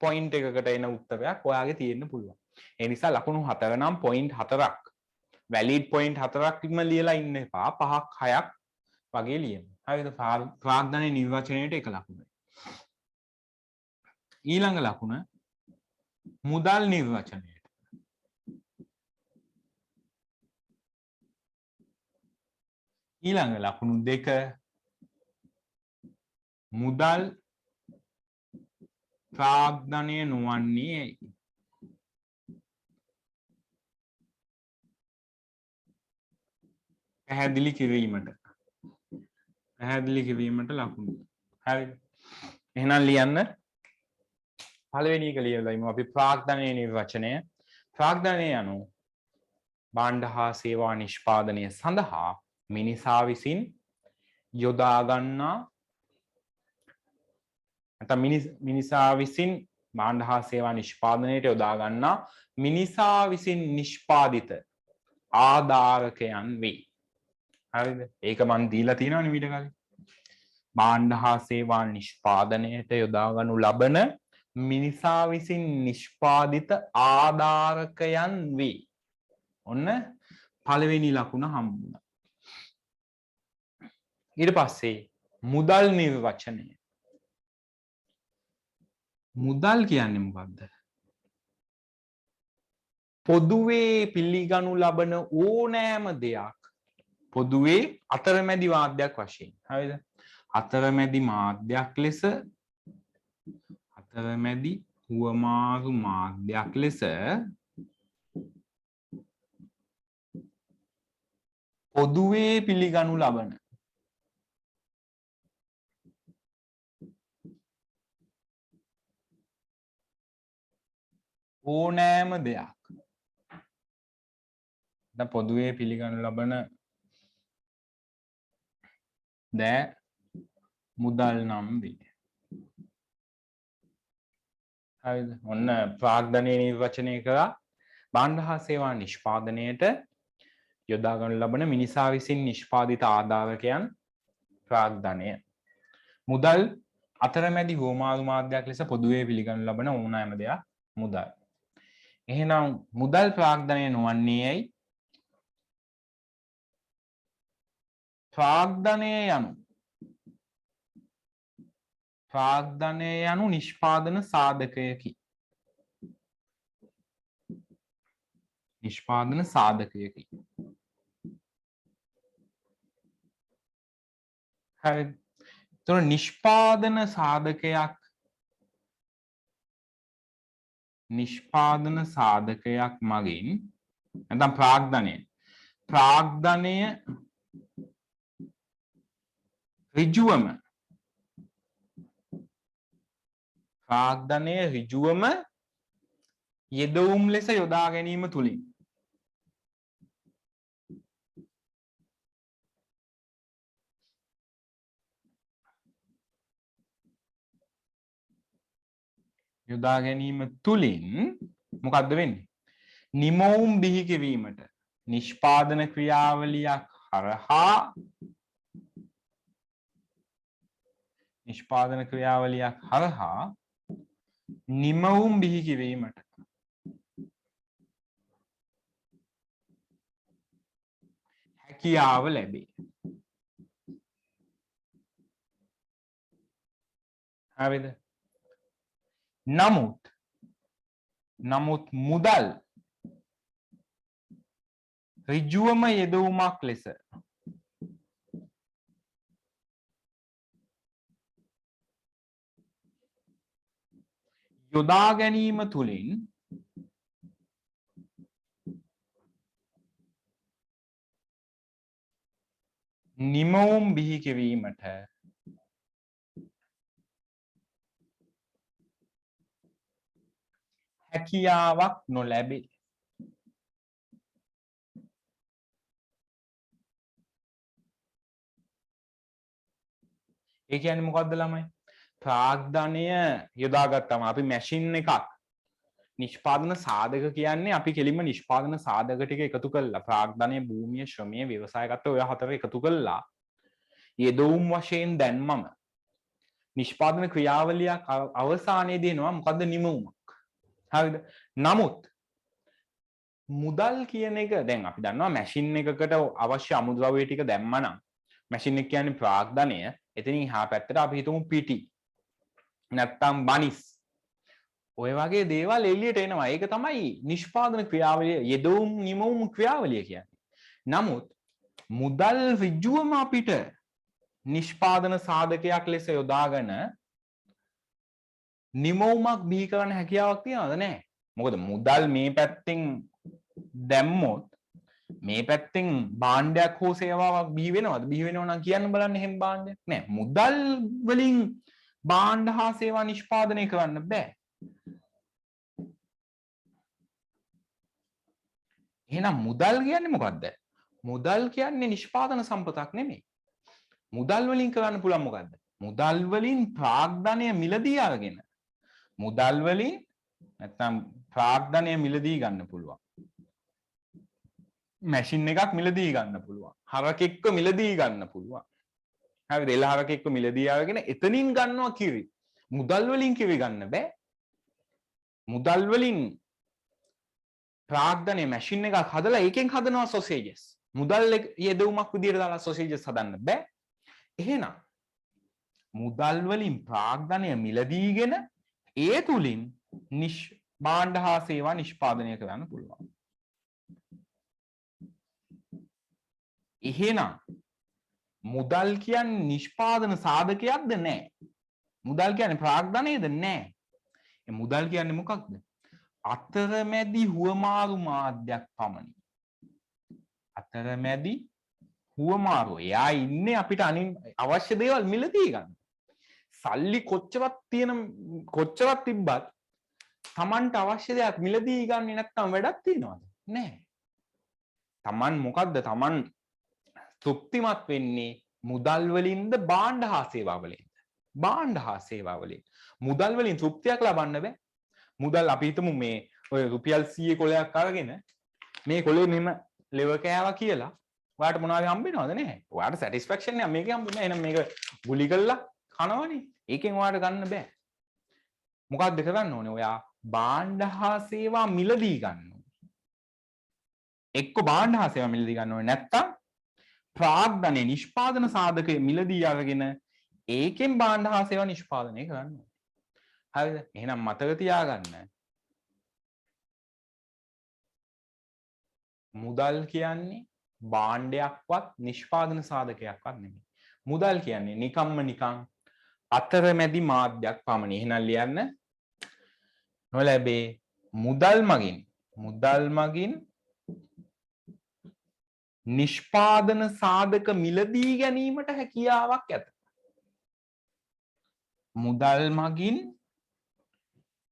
පොයින්ට් එකකට එන උත්තරයක් ඔයාගේ තියෙන්න පුළුවන්. ඒ නිසා ලකුණු 4 නම් පොයින්ට් 4ක් වැලිඩ් පොයින්ට් 4ක්ම ලියලා ඉන්න එපා. 5ක් 6ක් වගේ ලියන්න. හරිද? ප්‍රාග්ධනයේ නිර්වචනයේට එක ලකුණයි. ඊළඟ ලකුණ මුදල් නිර්වචනයට. ඊළඟ ලකුණු 2 මුදල් ප්‍රාග්ධනය නොවන්නේ ඇයි? පැහැදිලි කිරීමට ලකුණු. හරිද? එහෙනම් ලියන්න. පළවෙනි එක ලියලා ඉමු අපි ප්‍රාග්ධනයේ නිර්වචනය. ප්‍රාග්ධනය යනු භාණ්ඩ හා සේවා නිෂ්පාදනය සඳහා මිනිසා විසින් යොදා ගන්නා නැත්නම් මිනිසා විසින් භාණ්ඩ හා සේවා නිෂ්පාදනයට යොදා ගන්නා මිනිසා විසින් නිෂ්පාදිත ආධාරකයන් වේ. හරිද? ඒක මන් දීලා තියෙනවනේ ඊට කලින්. භාණ්ඩ හා සේවා නිෂ්පාදනයට යොදා ගනු ලබන මිනිසා විසින් නිෂ්පාදිත ආධාරකයන් වේ. ඔන්න පළවෙනි ලකුණ හම්බුණා. ඊට පස්සේ මුදල් නිර්වචනය. මුදල් කියන්නේ මොකක්ද? පොදුවේ පිළිගනු ලබන ඕනෑම දෙයක් පොදුවේ අතරමැදි මාධ්‍යයක් වශයෙන්. හරිද? අතරමැදි මාධ්‍යයක් ලෙස අතරමැදි හුවමාරු මාධ්‍යයක් ලෙස පොදුවේ පිළිගනු ලබන ඕනෑම දෙයක්. දැන් පොදුවේ පිළිගනු ලබන දෑ මුදල් නම් වේ. හරිද? ඔන්න ප්‍රාග්ධනයේ නිර්වචනය කරා භාණ්ඩ හා සේවා නිෂ්පාදනයට යොදා ගනු ලබන මිනිසා විසින් නිෂ්පාදිත ආධාරකයන් ප්‍රාග්ධනය. මුදල් අතරමැදි හුවමාරු මාධ්‍යයක් ලෙස පොදුවේ පිළිගනු ලබන ඕනෑම දෙයක් මුදල්. එහෙනම් මුදල් ප්‍රාග්ධනය නොවන්නේ ඇයි? ප්‍රාග්ධනය යනු නිෂ්පාදන සාධකයකි. නිෂ්පාදන සාධකයකි. හරි. එතකොට නිෂ්පාදන සාධකයක් මගින් නැත්නම් ප්‍රාග්ධනය ඍජුවම යෙදවුම් ලෙස යොදා ගැනීම තුලින් මොකද්ද වෙන්නේ? නිමවුම් බිහි කිරීමට නිෂ්පාදන ක්‍රියාවලියක් හරහා නිමවුම් බිහි කිරීමට හැකියාව ලැබේ. හරිද? නමුත් මුදල් ඍජුවම යෙදවුමක් ලෙස යොදා ගැනීම තුළින් නිමවුම් බිහි කිරීමට හැකියාවක් නොලැබේ. ඒ කියන්නේ මොකද්ද ළමයි? ප්‍රාග්ධනය යොදාගත්තම අපි මැෂින් එකක් නිෂ්පාදන සාධක කියන්නේ අපි කෙලින්ම නිෂ්පාදන සාධක ටික එකතු කළා. ප්‍රාග්ධනය, භූමිය, ශ්‍රමය, ව්‍යවසායගත ඔය හතර එකතු කළා. යෙදවුම් වශයෙන් දැන්මම නිෂ්පාදන ක්‍රියාවලියක් අවසානයේදී එනවා මොකද්ද? නිමවුමක්. හරිද? නමුත් මුදල් කියන එක දැන් අපි දන්නවා මැෂින් එකකට අවශ්‍ය අමුද්‍රව්‍ය ටික දැම්මනම් මැෂින් එක කියන්නේ ප්‍රාග්ධනය. එතනින් එහා පැත්තට අපි හිතමු පිටි නැත්තම් බනිස් ඔය වගේ දේවල් එළියට එනවා. ඒක තමයි නිෂ්පාදන ක්‍රියාවලිය, යෙදවුම් නිමවුම් ක්‍රියාවලිය කියන්නේ. නමුත් මුදල් ඍජුවම අපිට නිෂ්පාදන සාධකයක් ලෙස යොදාගෙන නිමවුමක් බිහි කරන්න හැකියාවක් තියනවද? නැහැ. මොකද මුදල් මේ පැත්තෙන් දැම්මොත් මේ පැත්තෙන් භාණ්ඩයක් හෝ සේවාවක් බිහි වෙනවද? බිහි වෙනව නම් කියන්න බලන්න එහෙම භාණ්ඩයක් නැහැ. මුදල් වලින් භාණ්ඩ හා සේවා නිෂ්පාදනය කරන්න බෑ. එහෙනම් මුදල් කියන්නේ මොකද්ද? මුදල් කියන්නේ නිෂ්පාදන සම්පතක් නෙමෙයි. මුදල් වලින් කරන්න පුළුවන් මොකද්ද? මුදල් වලින් ප්‍රාග්ධනය මිලදී අරගෙන මුදල් වලින් නැත්නම් ප්‍රාග්ධනය මිලදී ගන්න පුළුවන්. මැෂින් එකක් මිලදී ගන්න පුළුවන්. හරකෙක්ව මිලදී ගන්න පුළුවන්. හරිද? එළ හරකෙක්ව මිලදී අරගෙන එතනින් ගන්නවා කිරි. මුදල් වලින් කිරි ගන්න බෑ. මුදල් වලින් ප්‍රාග්ධනය මැෂින් එකක් හදලා ඒකෙන් හදනවා සොසේජස්. මුදල් යෙදවුමක් විදියට දාලා සොසේජස් හදන්න බෑ. එහෙනම් මුදල් වලින් ප්‍රාග්ධනය මිලදීගෙන ඒ තුලින් භාණ්ඩ හා සේවා නිෂ්පාදනය කරන්න පුළුවන්. එහෙනම් මුදල් කියන්නේ නිෂ්පාදන සාධකයක්ද? නැහැ. මුදල් කියන්නේ ප්‍රාග්ධනයද? නැහැ. මුදල් කියන්නේ මොකක්ද? අතරමැදි හුවමාරු මාධ්‍යයක් පමණි. අතරමැදි හුවමාරු. එයා ඉන්නේ අපිට අවශ්‍ය දේවල් මිලදී ගන්න. සල්ලි කොච්චරක් තිබ්බත් Tamanට අවශ්‍ය දෙයක් මිලදී ගන්නේ නැත්නම් වැඩක් තියනවද? නැහැ. Taman මොකද්ද? Taman තෘප්තිමත් වෙන්නේ මුදල් වලින්ද භාණ්ඩ හා සේවා වලින්ද? භාණ්ඩ හා සේවා වලින්. මුදල් වලින් තෘප්තියක් ලබන්න බෑ. මුදල් අපි හිතමු මේ ඔය රුපියල් 100 කොලයක් අරගෙන මේ කොලේ මෙහෙම ලෙව කෑවා කියලා ඔයාලට මොනවද හම්බ වෙනවද? නැහැ. ඔයාලට සැටිස්ෆැක්ෂන් එක මේකේ හම්බ වෙන්නේ නැහැ. එහෙනම් මේක ගුලි කළා කනවනේ. ඒකෙන් ඔයාලට ගන්න බෑ. මොකක්ද කරන්න ඕනේ? ඔයා භාණ්ඩ හා සේවා මිලදී ගන්න ඕනේ. එක්ක භාණ්ඩ හා සේවා මිලදී ගන්න ඕනේ. නැත්තම් ප්‍රාග්ධනයේ නිෂ්පාදන සාධක මිලදී අරගෙන ඒකෙන් භාණ්ඩ හා සේවා නිෂ්පාදනය කරන්න ඕනේ. හරිද? එහෙනම් මතක තියාගන්න. මුදල් කියන්නේ භාණ්ඩයක්වත් නිෂ්පාදන සාධකයක්වත් නෙමෙයි. මුදල් කියන්නේ නිකම්ම නිකං අතරමැදි මාධ්‍යයක් පමණි. එහෙනම් ලියන්න නොලැබේ මුදල් මගින් නිෂ්පාදන සාධක මිලදී ගැනීමට හැකියාවක් ඇත. මුදල් මගින්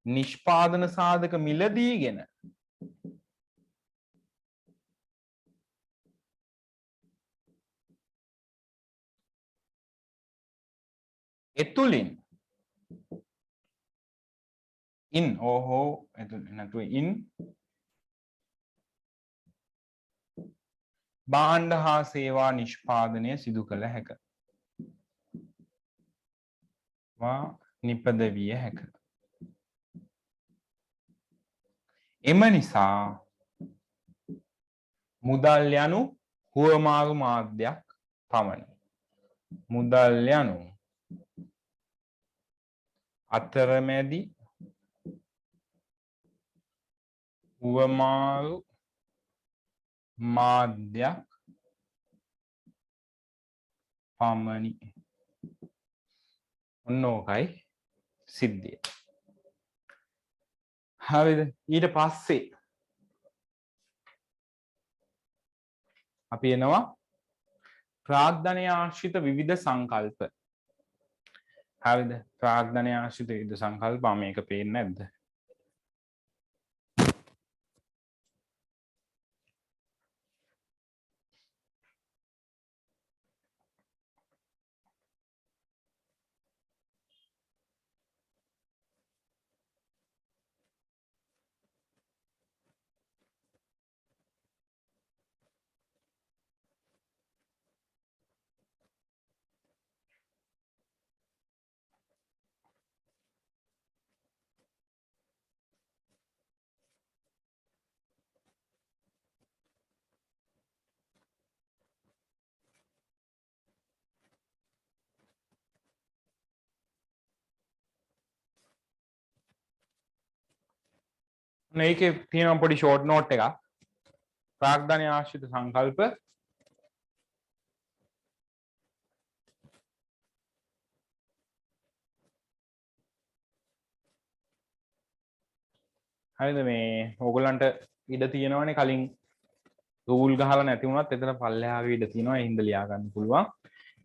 නිෂ්පාදන සාධක මිලදීගෙන එතුලින් භාණ්ඩ හා සේවා නිෂ්පාදනය සිදු කළ හැක. නිපදවිය හැක. එම නිසා මුදල් යනු හුවමාරු මාධ්‍යයක් පමණි. මුදල් යනු අතරමැදි හුවමාරු මාධ්‍යයක් පමණි. ඔන්න ඕකයි සිද්ධිය. හරිද? ඊට පස්සේ අපි එනවා ප්‍රාග්ධනය ආශ්‍රිත විවිධ සංකල්ප. හරිද? ප්‍රාග්ධනය ආශ්‍රිත විවිධ සංකල්ප මේක පේන්නේ නැද්ද? මේකේ තියෙනවා පොඩි ෂෝට් නෝට් එකක්. ප්‍රාග්ධනය ආශ්‍රිත සංකල්ප හරිද? මේ ඕගොල්ලන්ට ඉඩ තියෙනවනේ කලින් රූල් ගහලා නැති වුණත් එතන පල්ලෙහාගේ ඉඩ තියෙනවා. ඒ හින්දා ලියා ගන්න පුළුවන්.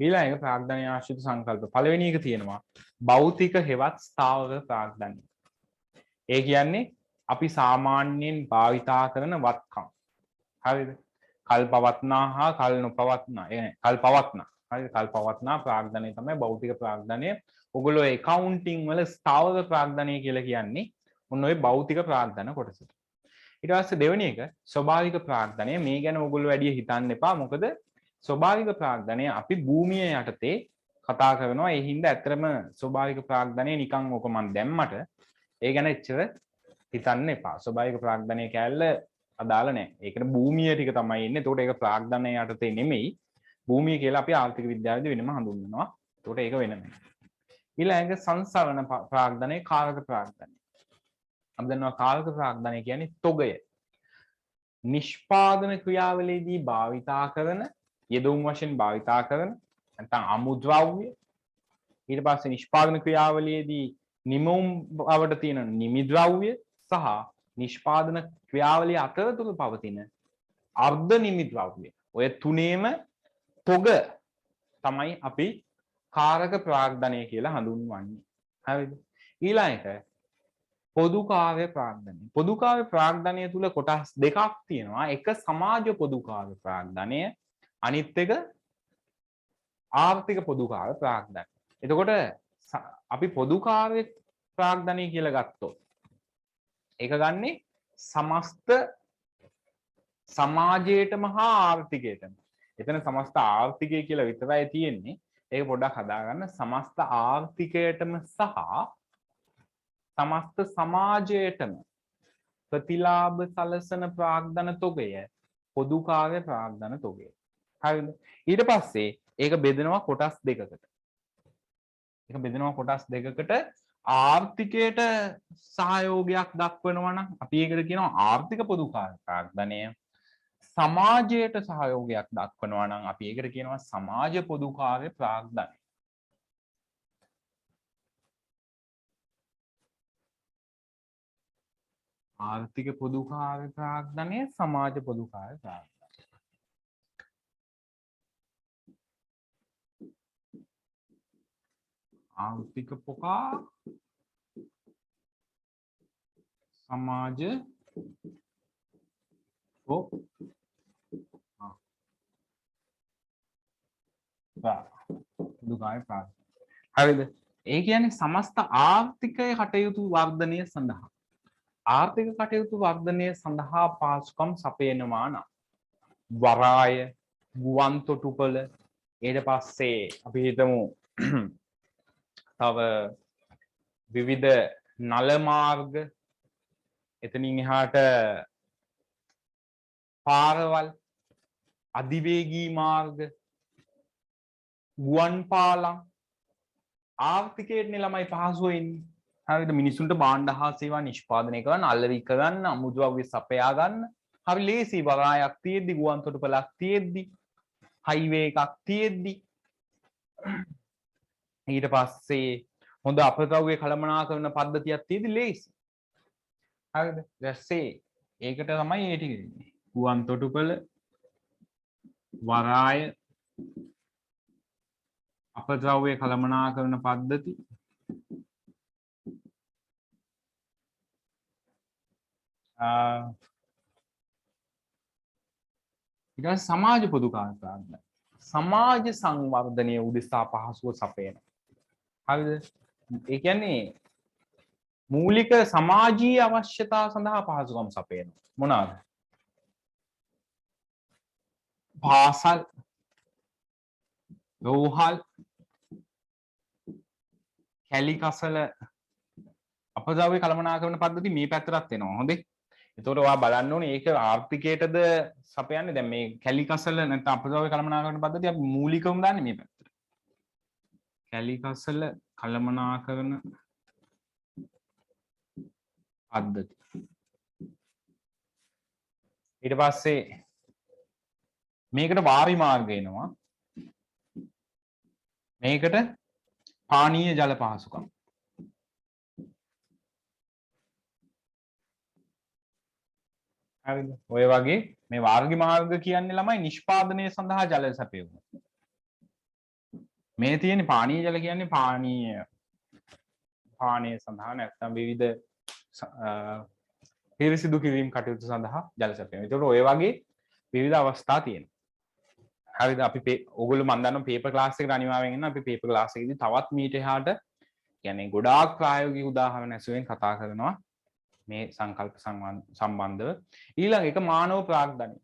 ඊළඟ එක ප්‍රාග්ධනය ආශ්‍රිත සංකල්ප. පළවෙනි එක තියෙනවා භෞතික හෙවත් ස්ථාවර ප්‍රාග්ධනය. ඒ කියන්නේ අපි සාමාන්‍යයෙන් භාවිතා කරන වත්කම්. හරිද? කල් පවත්නා හා කල් නොපවත්නා. ඒ කියන්නේ කල් පවත්නා. හරිද? කල් පවත්නා ප්‍රාග්ධනය තමයි භෞතික ප්‍රාග්ධනය. ඔයගොල්ලෝ accounting වල ස්ථාවර ප්‍රාග්ධනය කියලා කියන්නේ ඔන්න ඔය භෞතික ප්‍රාග්ධන කොටසට. ඊට පස්සේ දෙවෙනි එක ස්වභාවික ප්‍රාග්ධනය. මේ ගැන ඔයගොල්ලෝ වැඩි හිතන්න එපා. මොකද ස්වභාවික ප්‍රාග්ධනය අපි භූමිය යටතේ කතා කරනවා. ඒ හින්දා ඇත්තටම ස්වභාවික ප්‍රාග්ධනය නිකන් ඕක මන් දැම්මට ඒ ගැන එච්චර හිතන්න එපා. ස්වභාවික ප්‍රාග්ධනය කැලල අදාළ නැහැ. ඒකට භූමිය ටික තමයි ඉන්නේ. ඒකට ඒක ප්‍රාග්ධනය යටතේ නෙමෙයි. භූමිය කියලා අපි ආර්ථික විද්‍යාවේදී වෙනම හඳුන්වනවා. ඒකට ඒක වෙනම. ඊළඟ සංසරණ ප්‍රාග්ධනය කාරක ප්‍රාග්ධනය. අපි දන්නවා කාරක ප්‍රාග්ධනය කියන්නේ තොගය. නිෂ්පාදන ක්‍රියාවලියේදී භාවිතා කරන යෙදුම් වශයෙන් භාවිතා කරන නැත්නම් අමුද්‍රව්‍ය. ඊට පස්සේ නිෂ්පාදන ක්‍රියාවලියේදී නිමවුම් බවට තියෙන නිමිද්‍රව්‍ය සහ නිෂ්පාදන ක්‍රියාවලිය අතරතුර පවතින අර්ධ නිමිද්‍රව්‍ය. ඔය තුනේම තොග තමයි අපි කාරක ප්‍රාග්ධනය කියලා හඳුන්වන්නේ. හරිද? ඊළඟ එක පොදු කාර්ය ප්‍රාග්ධනය. පොදු කාර්ය ප්‍රාග්ධනය තුල කොටස් දෙකක් තියෙනවා. එක සමාජ පොදු කාර්ය ප්‍රාග්ධනය, අනිත් එක ආර්ථික පොදු කාර්ය ප්‍රාග්ධනය. එතකොට අපි පොදු කාර්ය ප්‍රාග්ධනය කියලා ගත්තොත් ඒක ගන්නේ සමස්ත සමාජයටම හා ආර්ථිකයටම. එතන සමස්ත ආර්ථිකය කියලා විතරයි තියෙන්නේ. ඒක පොඩ්ඩක් හදාගන්න. සමස්ත ආර්ථිකයටම සහ සමස්ත සමාජයටම ප්‍රතිලාභ සලසන ප්‍රාග්ධන තොගය පොදු කාර්ය ප්‍රාග්ධන තොගය. හරිද? ඊට පස්සේ ඒක බෙදෙනවා කොටස් දෙකකට. ඒක බෙදෙනවා කොටස් දෙකකට. ආර්ථිකයට සහයෝගයක් දක්වනවා නම් අපි ඒකට කියනවා ආර්ථික පොදු කාර්ය ප්‍රාග්ධනය. සමාජයට සහයෝගයක් දක්වනවා නම් අපි ඒකට කියනවා සමාජ පොදු කාර්ය ප්‍රාග්ධනය. ආර්ථික පොදු කාර්ය ප්‍රාග්ධනය සමාජ පොදු කාර්ය ප්‍රාග්ධනය. ආර්ථික පොකා සමාජ හරිද? ඒ කියන්නේ සමස්ත ආර්ථිකය කටයුතු වර්ධනය සඳහා ආර්ථික කටයුතු වර්ධනය සඳහා පාසුකම් සපයනවා නම් වරාය, ගුවන් තොටුපළ, ඊට පස්සේ අපි හිතමු තව විවිධ නල මාර්ග, එතනින් එහාට පාරවල්, අධිවේගී මාර්ග, ගුවන් පාලම් ආර්ථිකයටනේ ළමයි පහසුව එන්නේ. හරිද? මිනිසුන්ට භාණ්ඩ හා සේවා නිෂ්පාදනය කරන්න, අල්ලවි කරන්න, අමුද්‍රව්‍ය සපයා ගන්න. හරි ලේසි. වරායක් තියෙද්දි, ගුවන් තොටුපළක් තියෙද්දි, හයිවේ එකක් තියෙද්දි. ඊට පස්සේ හොඳ අපද්‍රව්‍ය කළමනාකරන පද්ධතියක් තියෙද්දි ලේසි. හරිද? දැස්සේ ඒකට තමයි ඒ ටික දෙන්නේ. ගුවන් තොටුපළ, වරාය, අපද්‍රව්‍ය කළමනාකරන පද්ධති, ඊට පස්සේ සමාජ පොදු කාර්ය ප්‍රාග්ධනය. සමාජ සංවර්ධනය උදෙසා පහසුව සපයන. හරිද? ඒ කියන්නේ මූලික සමාජීය අවශ්‍යතා සඳහා පහසුකම් සපයන. මොනවාද? පාසල්, රෝහල්, කැලි කසල, අපද්‍රව්‍ය කළමනාකරන පද්ධති මේ පැත්තටත් එනවා. හොඳේ. එතකොට ඔයා බලන්න ඕනේ ඒක ආර්ථිකයටද සපයන්නේ. දැන් මේ කැලි කසල නැත්නම් අපද්‍රව්‍ය කළමනාකරන පද්ධතිය අපි මූලිකවම දාන්නේ මේ පැත්තට. කැලි කසල කළමනාකරන පද්ධති. ඊට පස්සේ මේකට වාරි මාර්ග එනවා. මේකට පානීය ජල පහසුකම්. හරිද? ඔය වගේ මේ වාර්ගි මාර්ග කියන්නේ ළමයි නිෂ්පාදනය සඳහා ජල සැපයීම. මේ තියෙන්නේ පානීය ජල කියන්නේ පානීය සඳහා නැත්නම් විවිධ පිරිසිදු කිරීම කටයුතු සඳහා ජල සැපයීම. ඒතකොට ඔය වගේ විවිධ අවස්ථා තියෙනවා. හරිද? අපි ඕගොල්ලෝ මම දන්නවා පේපර් ක්ලාස් එකට අනිවාර්යෙන් එන්න. අපි පේපර් ක්ලාස් එකේදී තවත් මීට එහාට කියන්නේ ගොඩාක් ප්‍රායෝගික උදාහරණ ඇසුරෙන් කතා කරනවා මේ සංකල්ප සම්බන්ධව. ඊළඟ එක මානව ප්‍රාග්ධනය.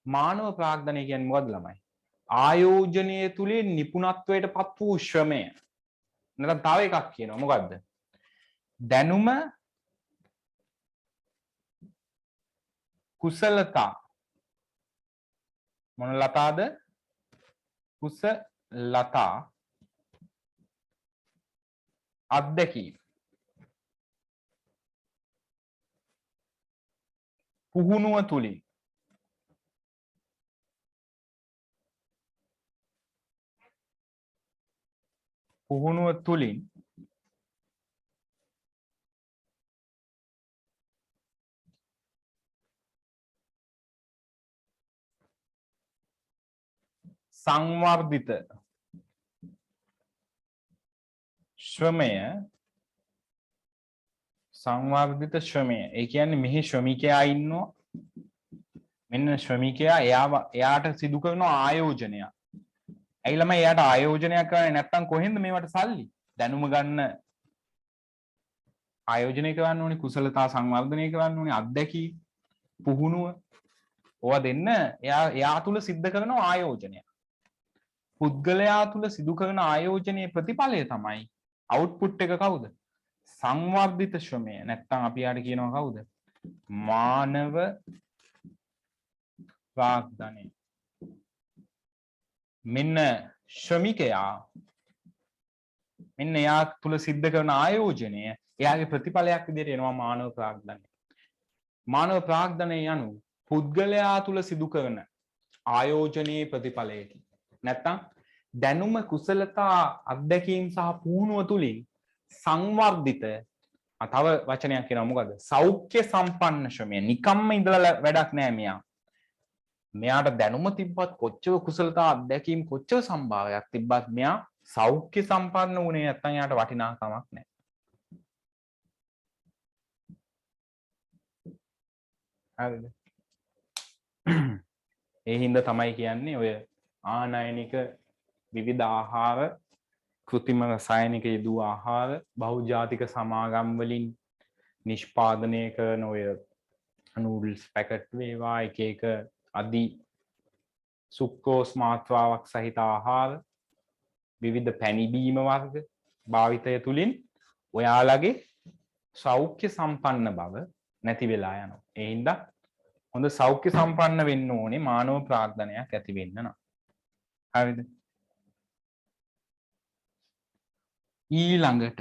මානව ප්‍රාග්ධනය කියන්නේ මොකද්ද ළමයි? ආයෝජනය තුලින් නිපුණත්වයට පත් වූ ශ්‍රමය. නැත්නම් තව එකක් කියනවා මොකද්ද? දැනුම, කුසලතා. මොන ලතාද? කුසලතා, අත්දැකීම, පුහුණුව තුලින් සංවර්ධිත ශ්‍රමය. ඒ කියන්නේ මෙහි ශ්‍රමිකයා ඉන්නවා. මෙන්න ශ්‍රමිකයා එයාට සිදු කරන ආයෝජනය. ඇයි ළමයි එයාට ආයෝජනයක් කරන්නේ නැත්නම් කොහෙන්ද මේවට සල්ලි? දැනුම ගන්න ආයෝජනය කරන්න ඕනේ, කුසලතා සංවර්ධනය කරන්න ඕනේ, අත්දැකීම්, පුහුණුව. ඕවා දෙන්න එයා තුල සිද්ධ කරන ආයෝජනය. පුද්ගලයා තුළ සිදු කරන ආයෝජනයේ ප්‍රතිඵලය තමයි අවුට්පුට් එක කවුද? සංවර්ධිත ශ්‍රමය. නැත්තම් අපි යාට කියනවා කවුද? මානව ප්‍රාග්ධනය. මෙන්න ශ්‍රමිකයා මෙන්න එයා තුළ සිද්ධ කරන ආයෝජනය එයාගේ ප්‍රතිඵලයක් විදිහට එනවා මානව ප්‍රාග්ධනය. මානව ප්‍රාග්ධනය යනු පුද්ගලයා තුළ සිදු කරන ආයෝජනයේ ප්‍රතිඵලයකි. නැත්තම් දැනුම කුසලතා අත්දැකීම් සහ පුහුණුව තුළින් සංවර්ධිත තව වචනයක් කියනවා මොකද? සෞඛ්‍ය සම්පන්න ශ්‍රමය. නිකම්ම ඉඳලා වැඩක් නෑ මෙයා. මෙයාට දැනුම තිබ්බත් කොච්චර කුසලතා අත්දැකීම් කොච්චර සම්භාවයක් තිබ්බත් මෙයා සෞඛ්‍ය සම්පන්න වුණේ නැත්නම් එයාට වටිනාකමක් නැහැ. හරිද? ඒ හින්දා තමයි කියන්නේ ඔය ආනයනික විවිධ ආහාර, කෘත්‍රිම රසායනික යෙදූ ආහාර, බහුජාතික සමාගම් වලින් නිෂ්පාදනය කරන ඔය නූඩල්ස් පැකට් වේවා එක එක අදි සුක්‍රෝස් මාත්‍රාවක් සහිත ආහාර, විවිධ පැණි බීම වර්ග භාවිතය තුලින් ඔයාලගේ සෞඛ්‍ය සම්පන්න බව නැති වෙලා යනවා. ඒ හින්දා හොඳ සෞඛ්‍ය සම්පන්න වෙන්න ඕනේ මානව ප්‍රාග්ධනයක් ඇති වෙන්න නම්. හරිද? ඊළඟට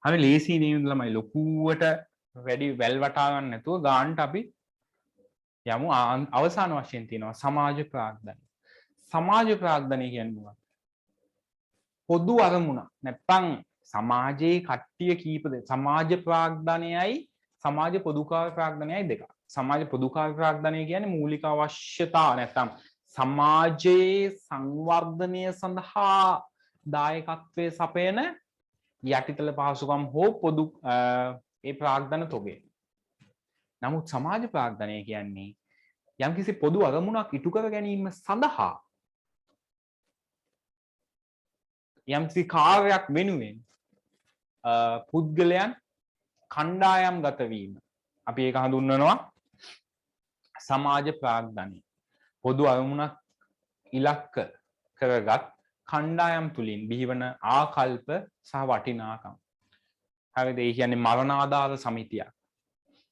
අපි ලේසි නේද ළමයි ලොකුවට වැඩි වැල් වටා ගන්න නැතුව ගානට අපි යමු. අවසාන වශයෙන් තියෙනවා සමාජ ප්‍රාග්ධනය. සමාජ ප්‍රාග්ධනය කියන්නේ මොකක්ද? පොදු අරමුණක්. නැත්නම් සමාජයේ කට්ටිය කීපද සමාජ ප්‍රාග්ධනයයි සමාජ පොදුකාර ප්‍රාග්ධනයයි දෙක. සමාජ පොදුකාර ප්‍රාග්ධනය කියන්නේ මූලික අවශ්‍යතා නැත්නම් සමාජයේ සංවර්ධනය සඳහා දායකත්වයේ සපයන යටිතල පහසුකම් හෝ පොදු ඒ ප්‍රාග්ධන තොගය. නමුත් සමාජ ප්‍රාග්ධනය කියන්නේ යම්කිසි පොදු අරමුණක් ඉටු කර ගැනීම සඳහා යම්කිසි කාර්යයක් වෙනුවෙන් පුද්ගලයන් කණ්ඩායම් ගත වීම. අපි ඒක හඳුන්වනවා සමාජ ප්‍රාග්ධනය. පොදු අරමුණක් ඉලක්ක කරගත් කණ්ඩායම් තුලින් බිහිවන ආකල්ප සහ වටිනාකම්. හරිද? ඒ කියන්නේ මරණාධාර සමිතියක්.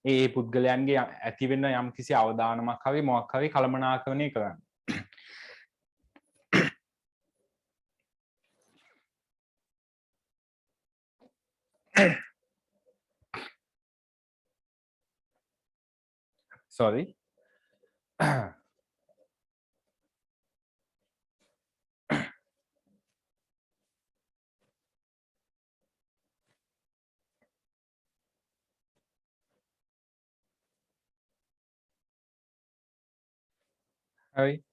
ඒ පුද්ගලයන්ගේ ඇති වෙන යම්කිසි අවදානමක් හරි මොකක් හරි කළමනාකරණය කරන්න. sorry. හරි.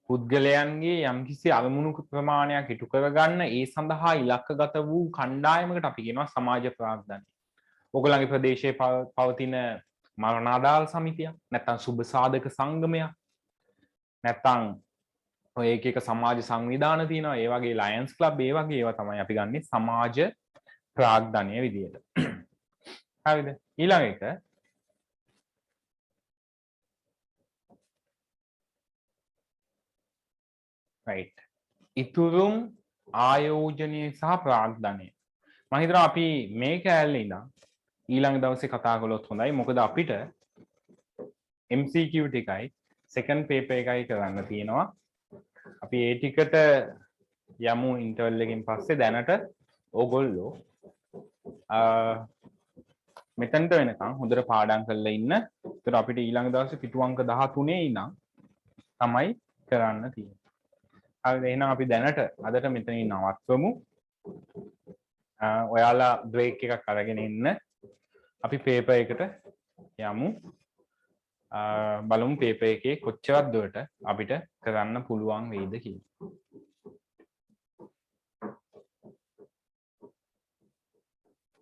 පුද්ගලයන්ගේ යම්කිසි අරමුණු ප්‍රමාණයක් ඉටු කරගන්න ඒ සඳහා ඉලක්කගත වූ කණ්ඩායමකට අපි කියනවා සමාජ ප්‍රාග්ධනය. ඔයගොල්ලන්ගේ ප්‍රදේශයේ පවතින මරණාධාර සමිතියක් නැත්නම් සුබ සාධක සංගමයක් නැත්නම් ඔය එක එක සමාජ සංවිධාන තියෙනවා. ඒ වගේ ලයන්ස් ක්ලබ් ඒ වගේ ඒවා තමයි අපි ගන්නෙ සමාජ ප්‍රාග්ධනය විදියට. හරිද? ඊළඟ එක right. ඉතුරුම් ආයෝජනය සහ ප්‍රාග්ධනය. මම හිතනවා අපි මේ කෑල්ලේ ඉඳන් ඊළඟ දවසේ කතා කළොත් හොඳයි. මොකද අපිට MCQ ටිකයි second paper එකයි කරන්න තියෙනවා. අපි ඒ ටිකට යමු ඉන්ටර්වල් එකකින් පස්සේ. දැනට ඕගොල්ලෝ මෙතනට වෙනකන් හොඳට පාඩම් කරලා ඉන්න. ඒතර අපිට ඊළඟ දවසේ පිටු අංක 13 ඉඳන් තමයි කරන්න තියෙන්නේ. හරිද? එහෙනම් අපි දැනට අදට මෙතනින් නවත්වමු. ඔයාලා බ්‍රේක් එකක් අරගෙන ඉන්න. අපි පේපර් එකට යමු. බලමු පේපර් එකේ කොච්චරක් දුරට අපිට කරන්න පුළුවන් වෙයිද කියලා.